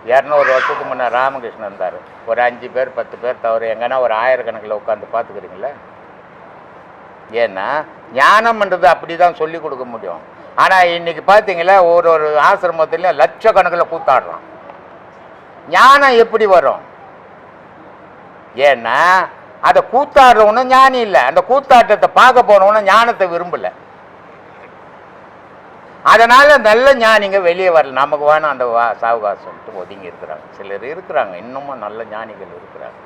Speaker 2: 200 வருஷத்துக்கு முன்னே ராமகிருஷ்ணன் இருந்தார். ஒரு 5 பேர் 10 பேர் தவிர எங்கன்னா ஒரு 1000 கணக்கில் உட்காந்து பார்த்துக்கிறீங்களா? ஏன்னா ஞானம்ன்றது அப்படி தான் சொல்லி கொடுக்க முடியும். ஆனால் இன்றைக்கி பார்த்தீங்களா ஒரு ஆசிரமத்துலேயும் லட்சக்கணக்கில் கூத்தாடுறான். ஞானம் எப்படி வரும்? ஏன்னா அதை கூத்தாடுறவனும் ஞானி இல்லை, அந்த கூத்தாட்டத்தை பார்க்க போனவனும் ஞானத்தை விரும்பலை. அதனால் நல்ல ஞானிங்க வெளியே வரல. நமக்கு வேணும் அந்த சாவகாசம்ட்டு ஒதுங்கி இருக்கிறாங்க. சிலர் இருக்கிறாங்க, இன்னமும் நல்ல ஞானிகள் இருக்கிறாங்க.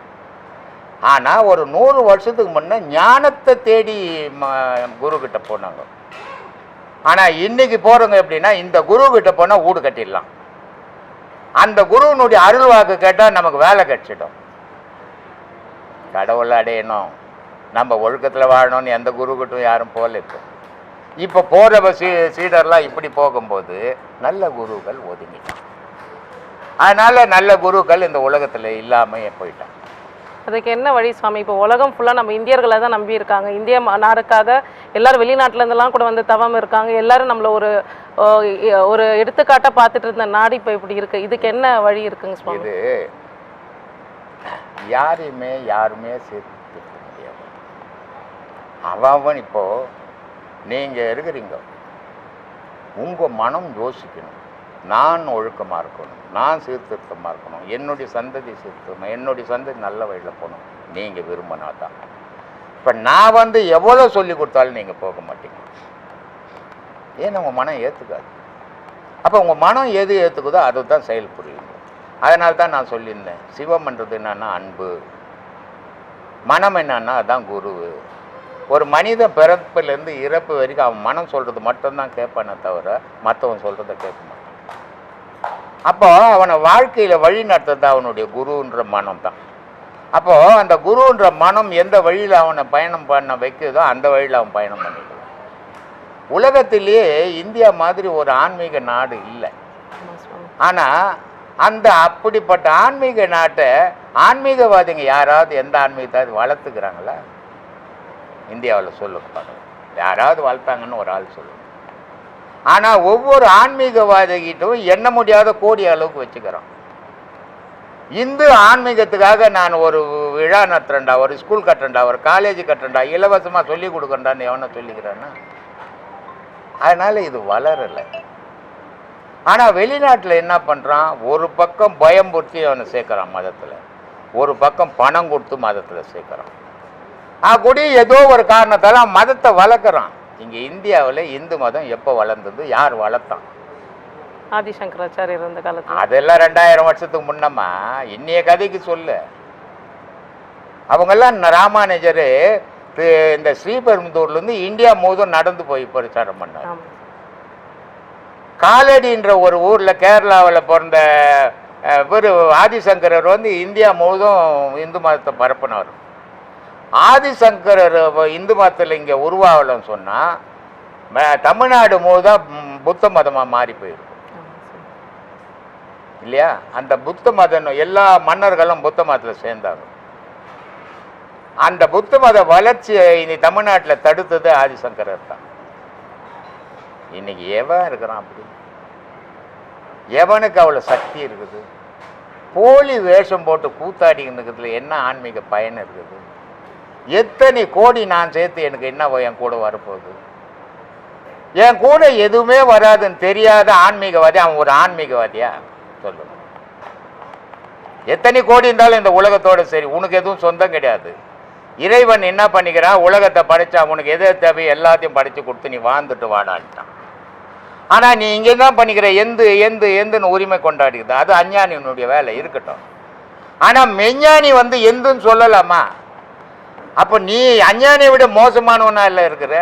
Speaker 2: ஆனால் ஒரு 100 வருஷத்துக்கு முன்னே ஞானத்தை தேடி குருக்கிட்ட போனாங்க. ஆனால் இன்றைக்கி போகிறவங்க எப்படின்னா, இந்த குருக்கிட்ட போனால் வீடு கட்டிடலாம், அந்த குருவினுடைய அருள் வாக்கு கேட்டால் நமக்கு வேலை கிடைச்சிடும், கடவுளை அடையணும், நம்ம ஒழுக்கத்தில் வாழணும்னு எந்த குருக்கிட்டும் யாரும் போகல. இப்போ போகிற சீடர்லாம் இப்படி போகும்போது நல்ல குருக்கள் ஒதுங்கிட்டான். அதனால் நல்ல குருக்கள் இந்த உலகத்தில் இல்லாமல் போயிட்டான்.
Speaker 3: அதுக்கு என்ன வழி சுவாமி? இப்போ உலகம் ஃபுல்லாக நம்ம இந்தியர்களை தான் நம்பி இருக்காங்க. இந்திய நாடுக்காக எல்லாரும் வெளிநாட்டிலேருந்துலாம் கூட வந்து தவம் இருக்காங்க. எல்லாரும் நம்மளை ஒரு எடுத்துக்காட்டாக பார்த்துட்டு இருந்த நாடு இப்போ இப்படி இருக்குது. இதுக்கு என்ன வழி இருக்குங்க சுவாமி?
Speaker 2: இது யாருமே சேர்த்து முடியாது. அவன் இப்போது நீங்கள் இருக்கிறீங்க, உங்கள் மனம் யோசிக்கணும், நான் ஒழுக்கமாக இருக்கணும், நான் சீர்திருத்தமாக இருக்கணும், என்னுடைய சந்ததி சீர்திருத்தம், என்னுடைய சந்ததி நல்ல வழியில் போகணும், நீங்கள் விரும்பினா தான். இப்போ நான் எவ்வளோ சொல்லி கொடுத்தாலும் நீங்கள் போக மாட்டீங்க. ஏன்னா உங்கள் மனம் ஏற்றுக்காது. அப்போ உங்கள் மனம் எது ஏற்றுக்குதோ அதை தான் செயல் புரியுங்க. அதனால தான் நான் சொல்லியிருந்தேன், சிவம்ன்றது என்னன்னா அன்பு, மனம் என்னன்னா அதுதான் குரு. ஒரு மனிதன் பிறப்பிலேருந்து இறப்பு வரைக்கும் அவன் மனம் சொல்கிறது மட்டும்தான் கேட்பானே தவிர மற்றவன் சொல்கிறத கேட்க மாட்டான். அப்போ அவனை வாழ்க்கையில் வழி நடத்துறது அவனுடைய குருன்ற மனம் தான். அப்போது அந்த குருன்ற மனம் எந்த வழியில் அவனை பயணம் பண்ண வைக்குதோ அந்த வழியில் அவன் பயணம் பண்ணிக்கலாம். உலகத்திலேயே இந்தியா மாதிரி ஒரு ஆன்மீக நாடு இல்லை. ஆனால் அந்த அப்படிப்பட்ட ஆன்மீக நாட்டை ஆன்மீகவாதிங்க யாராவது எந்த ஆன்மீகத்தை வளர்த்துக்கிறாங்களா இந்தியாவில்? சொல்லுங்க பாருங்க, யாராவது வளர்த்தாங்கன்னு ஒரு ஆள் சொல்லுங்க. ஆனால் ஒவ்வொரு ஆன்மீகவாதிகிட்டும் எண்ண முடியாத கோடி அளவுக்கு வச்சுக்கிறோம். இந்து ஆன்மீகத்துக்காக நான் ஒரு விழா நடத்துறேன்டா, ஒரு ஸ்கூல் கட்டுறேன்டா, ஒரு காலேஜ் கட்டுறேன்டா, இலவசமாக சொல்லி கொடுக்குறேன்டான்னு எவனை சொல்லிக்கிறான்னா? அதனால் இது வளரலை. ஆனால் வெளிநாட்டில் என்ன பண்ணுறான், ஒரு பக்கம் பயம்புறுத்தி அவனை சேர்க்குறான் மதத்தில், ஒரு பக்கம் பணம் கொடுத்து மதத்தில் சேர்க்குறான். கூடி ஏதோ ஒரு காரணத்தால் அவன் மதத்தை வளர்க்குறான். இங்கே இந்தியாவில் இந்து மதம் எப்போ வளர்ந்தது, யார் வளர்த்தான்?
Speaker 3: ஆதிசங்கராச்சாரியர் இருந்த காலத்தில்.
Speaker 2: அதெல்லாம் 2000 வருஷத்துக்கு முன்னமா. இன்னைய கதைக்கு சொல்லு. அவங்கெல்லாம் ராமானுஜர் இந்த ஸ்ரீபெரும்புதூர்லேருந்து இந்தியா முழுவதும் நடந்து போய் பிரச்சாரம் பண்ணார். காலடின்ற ஒரு ஊரில் கேரளாவில் பிறந்த இவர் ஆதிசங்கரர் வந்து இந்தியா முழுவதும் இந்து மதத்தை பரப்பினார். ஆதிசங்கரர் இந்து மதத்தில் இங்கே உருவாகலன்னு சொன்னால் தமிழ்நாடு முழுதான் புத்த மதமாக மாறி போயிடும் இல்லையா? அந்த புத்த மதம் எல்லா மன்னர்களும் புத்த மதத்தில் சேர்ந்தாங்க. அந்த புத்த மத வளர்ச்சியை இனி தமிழ்நாட்டில் தடுத்தது ஆதிசங்கரர் தான். இன்னைக்கு எவன் இருக்கிறான் அப்படி? எவனுக்கு அவ்வளோ சக்தி இருக்குது? போலி வேஷம் போட்டு கூத்தாடிக்கிறதுல என்ன ஆன்மீக பயன் இருக்குது? எத்தனை கோடி நான் சேர்த்து எனக்கு என்ன என் கூட வரப்போகுது? என் கூட எதுவுமே வராதுன்னு தெரியாத ஆன்மீகவாதி அவன் ஒரு ஆன்மீகவாதியா சொல்லு? எத்தனை கோடி இருந்தாலும் இந்த உலகத்தோட சரி, உனக்கு எதுவும் சொந்தம் கிடையாது. இறைவன் என்ன பண்ணிக்கிறான், உலகத்தை படைச்சா உனக்கு எதை தேவை எல்லாத்தையும் படைச்சு கொடுத்து நீ வாழ்ந்துட்டு வாடான்ட்டான். ஆனால் நீ இங்கே தான் பண்ணிக்கிற எந்துன்னு உரிமை கொண்டாடிக்குது. அது அஞ்ஞானியினுடைய வேலை இருக்கட்டும். ஆனால் மெஞ்ஞானி வந்து எந்துன்னு சொல்லலாமா? அப்போ நீ அஞ்ஞானியை விட மோசமானவனா இல்லை இருக்கிற?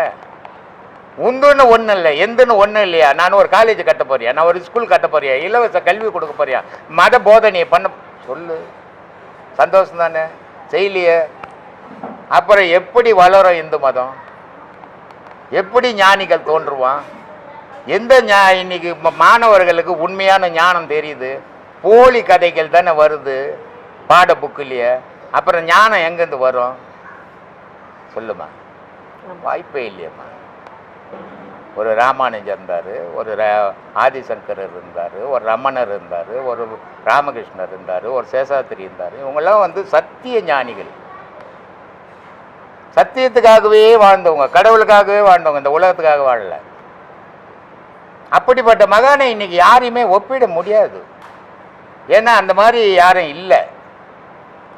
Speaker 2: உந்துன்னு ஒன்றும் இல்லை, எந்துன்னு ஒன்றும் இல்லையா? நான் ஒரு காலேஜ் கட்ட போறியா, நான் ஒரு ஸ்கூல் கட்ட போறியா, இலவச கல்வி கொடுக்க போறியா, மத போதனையை பண்ண சொல்லு, சந்தோஷம் தானே? செய்யலையே. அப்புறம் எப்படி வளரும் இந்து மதம்? எப்படி ஞானிகள் தோன்றுவான்? எந்த இன்னைக்கு மாணவர்களுக்கு உண்மையான ஞானம் தெரியுது? போலி கதைகள் தானே வருது பாட புக்கிலேயே. அப்புறம் ஞானம் எங்கேருந்து வரும் சொல்லுமா? வாய்ப்பே இல்லையம்மா. ஒரு ராமானுஜர் இருந்தார், ஒரு ஆதிசங்கரர் இருந்தார், ஒரு ரமணர் இருந்தார், ஒரு ராமகிருஷ்ணர் இருந்தார், ஒரு சேஷாத்திரி இருந்தார். இவங்கெல்லாம் வந்து சத்திய ஞானிகள், சத்தியத்துக்காகவே வாழ்ந்தவங்க, கடவுளுக்காகவே வாழ்ந்தவங்க, இந்த உலகத்துக்காக வாழல. அப்படிப்பட்ட மகானை இன்னைக்கு யாரையுமே ஒப்பிட முடியாது. ஏன்னா அந்த மாதிரி யாரும் இல்லை.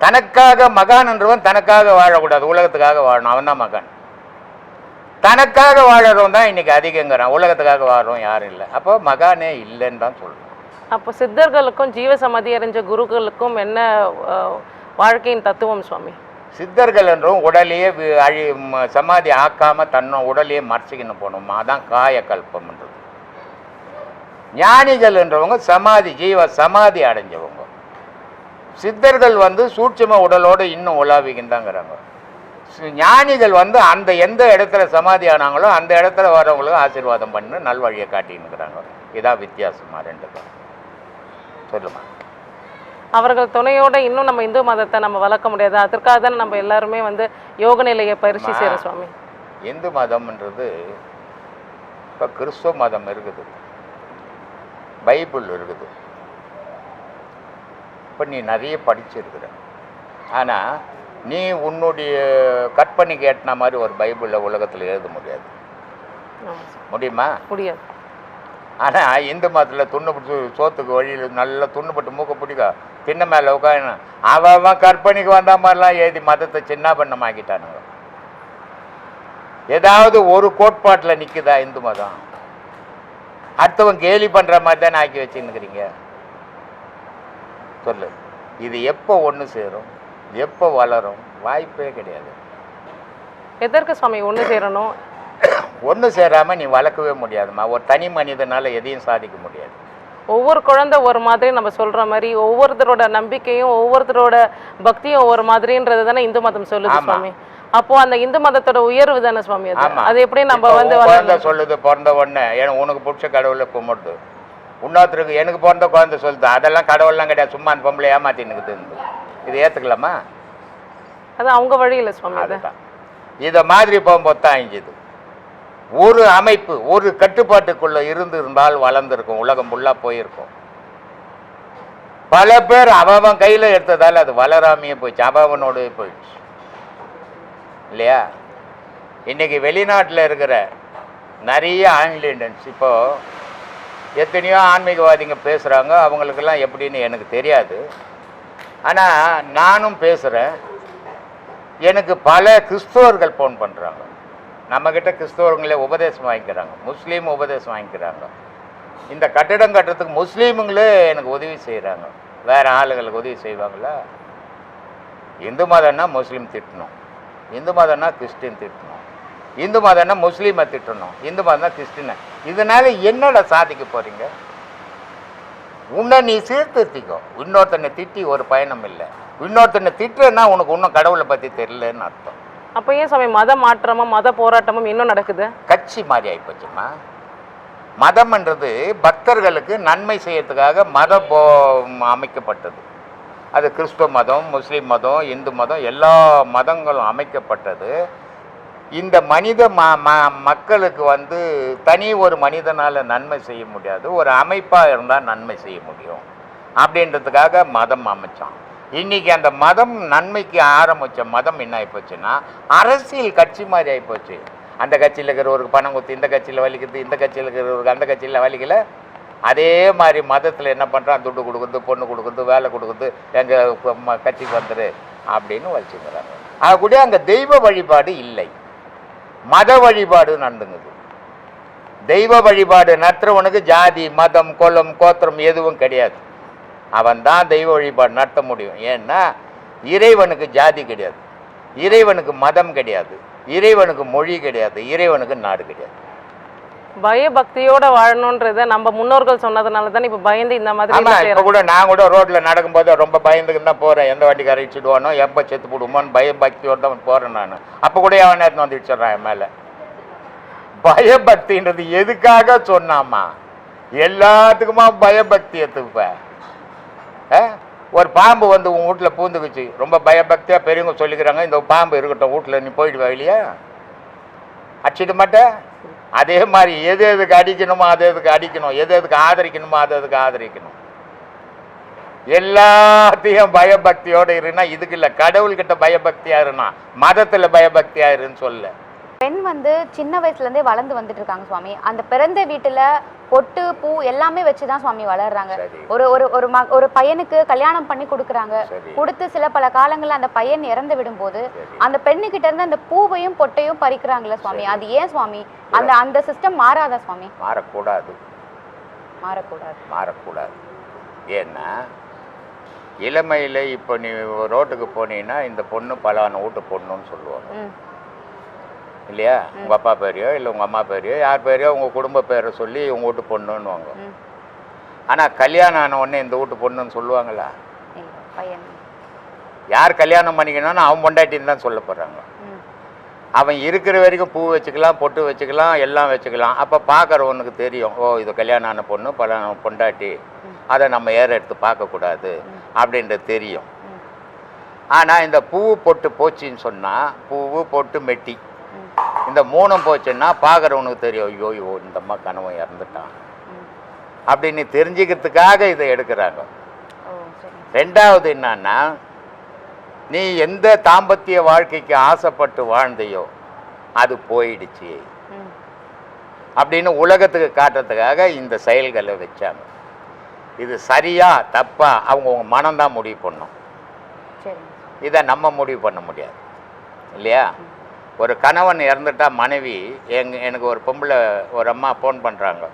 Speaker 2: தனக்காக மகான்ன்றவன் தனக்காக வாழக்கூடாது, உலகத்துக்காக வாழணும், அவன் தான் மகான். தனக்காக வாழறவன் தான் இன்னைக்கு அதிகங்கிறான், உலகத்துக்காக வாழறவன் யாரும் இல்லை. அப்போ மகானே இல்லைன்னு தான் சொல்லணும்.
Speaker 3: அப்போ சித்தர்களுக்கும் ஜீவசமாதி அறிஞ்ச குருக்களுக்கும் என்ன வாழ்க்கையின் தத்துவம் சுவாமி?
Speaker 2: சித்தர்கள் என்றும் உடலையே சமாதி ஆக்காம தன்னை உடலையே மறைச்சிக்கின்னு போகணுமா, அதான் காயக்கல்பம்ன்றது. ஞானிகள் என்றவங்க சமாதி அடைஞ்சவங்க. சித்தர்கள் வந்து சூட்சும உடலோடு இன்னும் உலாவிக்கின்றாங்கிறாங்க. ஞானிகள் வந்து அந்த எந்த இடத்துல சமாதி ஆனாங்களோ அந்த இடத்துல வரவங்களுக்கு ஆசீர்வாதம் பண்ணி நல்வழியை காட்டின்னுக்கிறாங்க. இதான் வித்தியாசமா ரெண்டுக்கும். சொல்லுமா?
Speaker 3: அவர்கள் துணையோட இன்னும் நம்ம இந்து மதத்தை நம்ம வளர்க்க முடியாது. அதற்காக தான் நம்ம எல்லாருமே வந்து யோக நிலையை பயிற்சி செய்யறோம் சுவாமி.
Speaker 2: இந்து மதம்ன்றது இப்போ கிறிஸ்துவ மதம் இருக்குது, பைபிள் இருக்குது. இப்போ நீ நிறைய படிச்சிருக்கிற, ஆனால் நீ உன்னுடைய கற்பனைக்கு ஏற்றின மாதிரி ஒரு பைபிளில் உலகத்தில் எழுத முடியாது. முடியுமா?
Speaker 3: முடியாது.
Speaker 2: ஆனால் இந்து மதத்தில் துண்ணுப்பட்டு சோத்துக்கு வழியில் நல்லா துண்ணுப்பட்டு மூக்க பிடிக்க தின்ன மேலே உட்காந்து அவன் கற்பனைக்கு வந்த மாதிரிலாம் எழுதி மதத்தை சின்ன பண்ணமாக்கிட்டானுங்க. ஏதாவது ஒரு கோட்பாட்டில் நிற்குதா இந்து மதம்? அடுத்தவன் கேலி பண்ணுற மாதிரி தானே ஆக்கி வச்சுன்னுக்கிறீங்க. சொல்லு, இது எப்போ ஒன்று சேரும், எப்போ வளரும்? வாய்ப்பே கிடையாது.
Speaker 3: எதற்கு சுவாமி ஒன்று சேரணும்?
Speaker 2: ஒன்று சேராமல் நீ வளர்க்கவே முடியாதுமா. ஒரு தனி மனிதனால் எதையும் சாதிக்க முடியாது.
Speaker 3: ஒவ்வொரு குழந்தை ஒரு மாதிரி நம்ம சொல்ற மாதிரி ஒவ்வொருத்தரோட நம்பிக்கையும் ஒவ்வொருத்தரோட பக்தியும் ஒவ்வொரு மாதிரின்றது தானே இந்து மதம் சொல்லுது சுவாமி. அப்போ அந்த இந்து மதத்தோட உயர்வு தானே சுவாமி அது. அது எப்படி நம்ம வந்து
Speaker 2: குழந்தை சொல்லுது பிறந்த உடனே ஏன்னா உனக்கு பிடிச்ச கடவுளை கும்பிடுது, இன்னொருத்தருக்கு எனக்கு பிறந்த குழந்தை சொல்லுது அதெல்லாம் கடவுள்லாம் கிடையாது, சும்மா அந்த பொம்பளை ஏமாத்தின்னுக்குது. இது ஏற்றுக்கலாமா?
Speaker 3: அது அவங்க வழியில் சுவாமி.
Speaker 2: அதுதான் இதை மாதிரி போகும்போது தான் இஞ்சுது. ஒரு அமைப்பு ஒரு கட்டுப்பாட்டுக்குள்ள இருந்தால் வளர்ந்துருக்கும், உலகம் ஃபுல்லாக போயிருக்கும். பல பேர் அவன் கையில் எடுத்ததால் அது வளராமையே போயிடுச்சு, அவனோடு போயிடுச்சு இல்லையா? இன்னைக்கு வெளிநாட்டில் இருக்கிற நிறைய ஆங்கிலியன்ஸ் இப்போ எத்தனையோ ஆன்மீகவாதிங்க பேசுகிறாங்க. அவங்களுக்கெல்லாம் எப்படின்னு எனக்கு தெரியாது. ஆனால் நானும் பேசுகிறேன். எனக்கு பல கிறிஸ்தவர்கள் ஃபோன் பண்ணுறாங்க. நம்மக்கிட்ட கிறிஸ்தவர்களே உபதேசம் வாங்கிக்கிறாங்க, முஸ்லீம் உபதேசம் வாங்கிக்கிறாங்க. இந்த கட்டிடம் கட்டுறதுக்கு முஸ்லீமுங்களே எனக்கு உதவி செய்கிறாங்க. வேறு ஆளுகளுக்கு உதவி செய்வாங்களா? இந்து மதம்னா முஸ்லீம் திட்டணும், இந்து மதம்னா கிறிஸ்டின் திட்டணும், இந்து மதம்னா முஸ்லீமை திட்டணும், இந்து மதம்னா கிறிஸ்டினை. இதனால என்னடா சாதிக்க போகிறீங்க? உன்னை நீ சீர்திருத்திக்கோ. இன்னொருத்தனை திட்டி ஒரு பயணம் இல்லை. இன்னொருத்தனை திட்டுன்னா உனக்கு இன்னும் கடவுளை பற்றி தெரியலன்னு அர்த்தம்.
Speaker 3: அப்போ ஏன் சுவாமி மத மாற்றமும் மத போராட்டமும் இன்னும் நடக்குது?
Speaker 2: கட்சி மாதிரி ஆகிப்போச்சுமா. மதம்ன்றது பக்தர்களுக்கு நன்மை செய்யறதுக்காக அமைக்கப்பட்டது. அது கிறிஸ்துவ மதம், முஸ்லீம் மதம், இந்து மதம், எல்லா மதங்களும் அமைக்கப்பட்டது. இந்த மனித மக்களுக்கு வந்து தனி ஒரு மனிதனால் நன்மை செய்ய முடியாது, ஒரு அமைப்பாக இருந்தால் நன்மை செய்ய முடியும் அப்படின்றதுக்காக மதம் அமைச்சான். இன்றைக்கி அந்த மதம் நன்மைக்கு ஆரம்பித்த மதம் என்ன ஆகிப்போச்சுன்னா அரசியல் கட்சி மாதிரி ஆகிப்போச்சு. அந்த கட்சியில் இருக்கிறவருக்கு பணம் கொடுத்து இந்த கட்சியில் வலிக்குது, இந்த கட்சியில் இருக்கிறவருக்கு அந்த கட்சியில் வலிக்கலை. அதே மாதிரி மதத்தில் என்ன பண்ணுறான், துட்டு கொடுக்குறது, பொண்ணு கொடுக்குறது, வேலை கொடுக்குறது, எங்கள் கட்சிக்கு வந்துரு அப்படின்னு வச்சுக்கிறாங்க. அது கூட அங்கே தெய்வ வழிபாடு இல்லை, மத வழிபாடு நடந்துங்குது. தெய்வ வழிபாடு நடத்துறவனுக்கு ஜாதி மதம் குலம் கோத்திரம் எதுவும் கிடையாது. அவன் தான் தெய்வ வழிபாடு நடத்த முடியும். ஏன்னா இறைவனுக்கு ஜாதி கிடையாது, இறைவனுக்கு மதம் கிடையாது, இறைவனுக்கு மொழி கிடையாது, இறைவனுக்கு நாடு கிடையாது.
Speaker 3: பயபக்தியோட வாழணுன்றத நம்ம முன்னோர்கள் சொன்னதுனால தான் இப்போ பயந்து இந்த மாதிரி.
Speaker 2: இப்போ கூட நான் கூட ரோட்டில் நடக்கும்போது ரொம்ப பயந்துக்கு தான் போகிறேன். எந்த வண்டி கரைச்சிடுவானோ எப்போ செத்து போடுவோன்னு பயபக்தியோடு தான் போகிறேன் நான். அப்போ கூட அவன் நேரத்தில் வந்து வச்சிடறான் என் மேலே. பயபக்தின்றது எதுக்காக சொன்னாமா? எல்லாத்துக்குமா பயபக்தி எடுத்துப்பேன். ஒரு பாம்பு வந்து உன் வீட்டில் பூந்துக்குச்சு, ரொம்ப பயபக்தியாக பெரியவங்க சொல்லிக்கிறாங்க, இந்த பாம்பு இருக்கட்டும் வீட்டில், நீ போயிடுவா இல்லையா? அடிச்சிட மாட்டேன். அதே மாதிரி எது எதுக்கு அடிக்கணுமோ அது எதுக்கு அடிக்கணும், எது எதுக்கு ஆதரிக்கணுமோ அது எதுக்கு ஆதரிக்கணும். எல்லாத்தையும் பயபக்தியோடு இருன்னா இதுக்கு இல்லை, கடவுள்கிட்ட பயபக்தியாக இருந்தா மதத்தில் பயபக்தியாக இருன்னு சொல்ல.
Speaker 1: பெண் வந்து சின்ன வயசுலேருந்தே வளர்ந்து வந்துட்டு இருக்காங்க சுவாமி. அந்த பிறந்த வீட்டில் பொட்டு பூ எல்லாமே வச்சு தான் சுவாமி வளர்றாங்க. ஒரு ஒரு ஒரு ஒரு பையனுக்கு கல்யாணம் பண்ணி கொடுக்குறாங்க. கொடுத்து சில பல காலங்களில் அந்த பையன் இறந்து விடும்போது அந்த பெண்ணுக்கிட்ட இருந்து அந்த பூவையும் பொட்டையும் பறிக்கிறாங்களே சுவாமி, அது ஏன் சுவாமி? அந்த அந்த சிஸ்டம் மாறாதா சுவாமி?
Speaker 2: மாறக்கூடாது,
Speaker 1: மாறக்கூடாது,
Speaker 2: மாறக்கூடாது. ஏன்னா இளமையில் இப்போ நீ ரோட்டுக்கு போனீங்கன்னா இந்த பொண்ணு பலான வீட்டு பொண்ணுன்னு சொல்லுவாங்க இல்லையா? உங்கள் அப்பா பேரையோ இல்லை உங்கள் அம்மா பேரையோ யார் பேரையோ உங்கள் குடும்ப பேரை சொல்லி உங்கள் வீட்டு பொண்ணுன்னுவாங்க. ஆனால் கல்யாணம் ஆன உடனே இந்த வீட்டு பொண்ணுன்னு சொல்லுவாங்களா? யார் கல்யாணம் பண்ணிக்கணும்னு அவன் பொண்டாட்டின்னு தான் சொல்ல போகிறாங்க. அவன் இருக்கிற வரைக்கும் பூ வச்சுக்கலாம், பொட்டு வச்சுக்கலாம், எல்லாம் வச்சுக்கலாம். அப்போ பார்க்குறவனுக்கு தெரியும், ஓ இது கல்யாணம் ஆன பொண்ணு பல பொண்டாட்டி, அதை நம்ம ஏற எடுத்து பார்க்கக்கூடாது அப்படின்றது தெரியும். ஆனால் இந்த பூ பொட்டு போச்சின்னு சொன்னால் பூவு பொட்டு மெட்டி இந்த மூணும் போச்சுன்னா பார்க்குறவனுக்கு தெரியும், ஐயோ ஐயோ இந்த அம்மா கணவன் இறந்துட்டான் அப்படின்னு தெரிஞ்சுக்கிறதுக்காக இதை எடுக்கிறாங்க. ரெண்டாவது என்னன்னா, நீ எந்த தாம்பத்திய வாழ்க்கைக்கு ஆசைப்பட்டு வாழ்ந்தையோ அது போயிடுச்சு அப்படின்னு உலகத்துக்கு காட்டுறதுக்காக இந்த செயல்களை வச்சாங்க. இது சரியா தப்பா அவங்க மனம்தான் முடிவு பண்ணும். இதை நம்ம முடிவு பண்ண முடியாது இல்லையா? ஒரு கணவன் இறந்துட்டா மனைவி எனக்கு ஒரு பொம்பளை ஒரு அம்மா ஃபோன் பண்ணுறாங்க,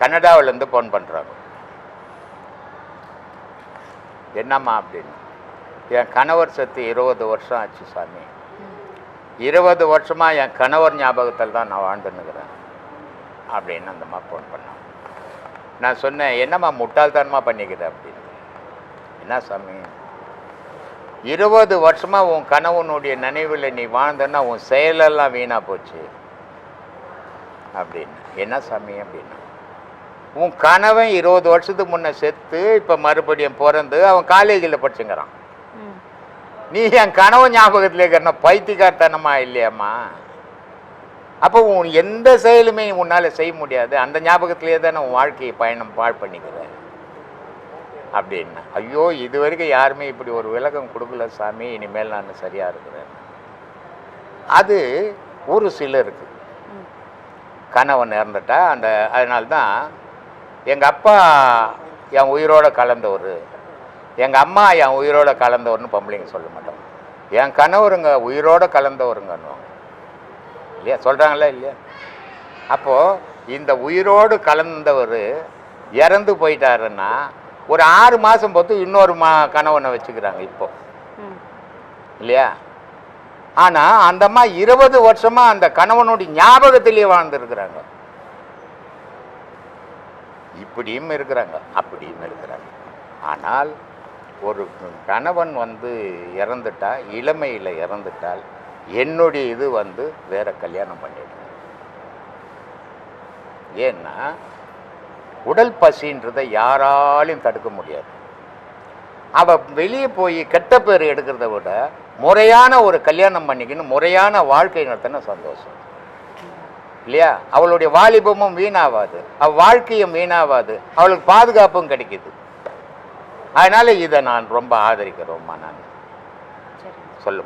Speaker 2: கனடாவிலேருந்து ஃபோன் பண்ணுறாங்க. என்னம்மா அப்படின்னு. என் கணவர் செத்து 20 வருஷம் ஆச்சு சாமி. 20 வருஷமாக என் கணவர் ஞாபகத்தில் தான் நான் வாழ்ந்துன்னுக்கிறேன் அப்படின்னு அந்தம்மா ஃபோன் பண்ணான். நான் சொன்னேன், என்னம்மா முட்டாள்தனமாக பண்ணிக்கிறேன் அப்படின்னு. என்ன சாமி, 20 வருஷமாக உன் கணவனுடைய நினைவில் நீ வாழ்ந்தன்னா உன் செயலெல்லாம் வீணாக போச்சு அப்படின்னு. என்ன சாமி அப்படின்னா, உன் கணவன் 20 வருஷத்துக்கு முன்னே செத்து இப்போ மறுபடியும் பிறந்து அவன் காலேஜில் படிச்சுங்கிறான். நீ என் கணவன் ஞாபகத்தில் இருக்கிற பைத்தியக்காரத்தனமா இல்லையாம்மா? அப்போ உன் எந்த செயலுமே உன்னால் செய்ய முடியாது. அந்த ஞாபகத்திலே தானே உன் வாழ்க்கையை பயணம் பாழ் பண்ணிக்கிற அப்படின்னா. ஐயோ, இது வரைக்கும் யாருமே இப்படி ஒரு விளக்கம் கொடுக்கல சாமி, இனிமேல் நான் சரியாக இருக்கிறேன். அது ஒரு சிலருக்கு கணவன் இறந்துட்டா அதனால்தான் எங்கள் அப்பா என் உயிரோட கலந்தவர், எங்கள் அம்மா என் உயிரோட கலந்தவர்னு பொம்பளைங்க சொல்ல மாட்டோம். என் கணவருங்க உயிரோட கலந்தவருங்கன்னு இல்லையா சொல்கிறாங்களா இல்லையா? அப்போது இந்த உயிரோடு கலந்தவர் இறந்து போயிட்டாருன்னா ஒரு 6 மாதம் பொறுத்து இன்னொரு கணவனை வச்சுக்கிறாங்க இப்போ இல்லையா? ஆனால் அந்த அம்மா 20 வருஷமாக அந்த கணவனுடைய ஞாபகத்திலேயே வாழ்ந்துருக்குறாங்க. இப்படியும் இருக்கிறாங்க, அப்படியும் இருக்கிறாங்க. ஆனால் ஒரு கணவன் இறந்துட்டா, இளமையில் இறந்துட்டால் என்னுடைய இது வேற கல்யாணம் பண்ணிடுறேன். ஏன்னா உடல் பசின்றதை யாராலையும் தடுக்க முடியாது. அவள் வெளியே போய் கெட்ட பேர் எடுக்கிறத விட முறையான ஒரு கல்யாணம் பண்ணிக்கணும், முறையான வாழ்க்கை நடத்தின சந்தோஷம் இல்லையா? அவளுடைய வாலிபமும் வீணாவாது, அவள் வாழ்க்கையும் வீணாவாது, அவளுக்கு பாதுகாப்பும் கிடைக்குது. அதனால் இதை நான் ரொம்ப ஆதரிக்கிறோம்மா நான்.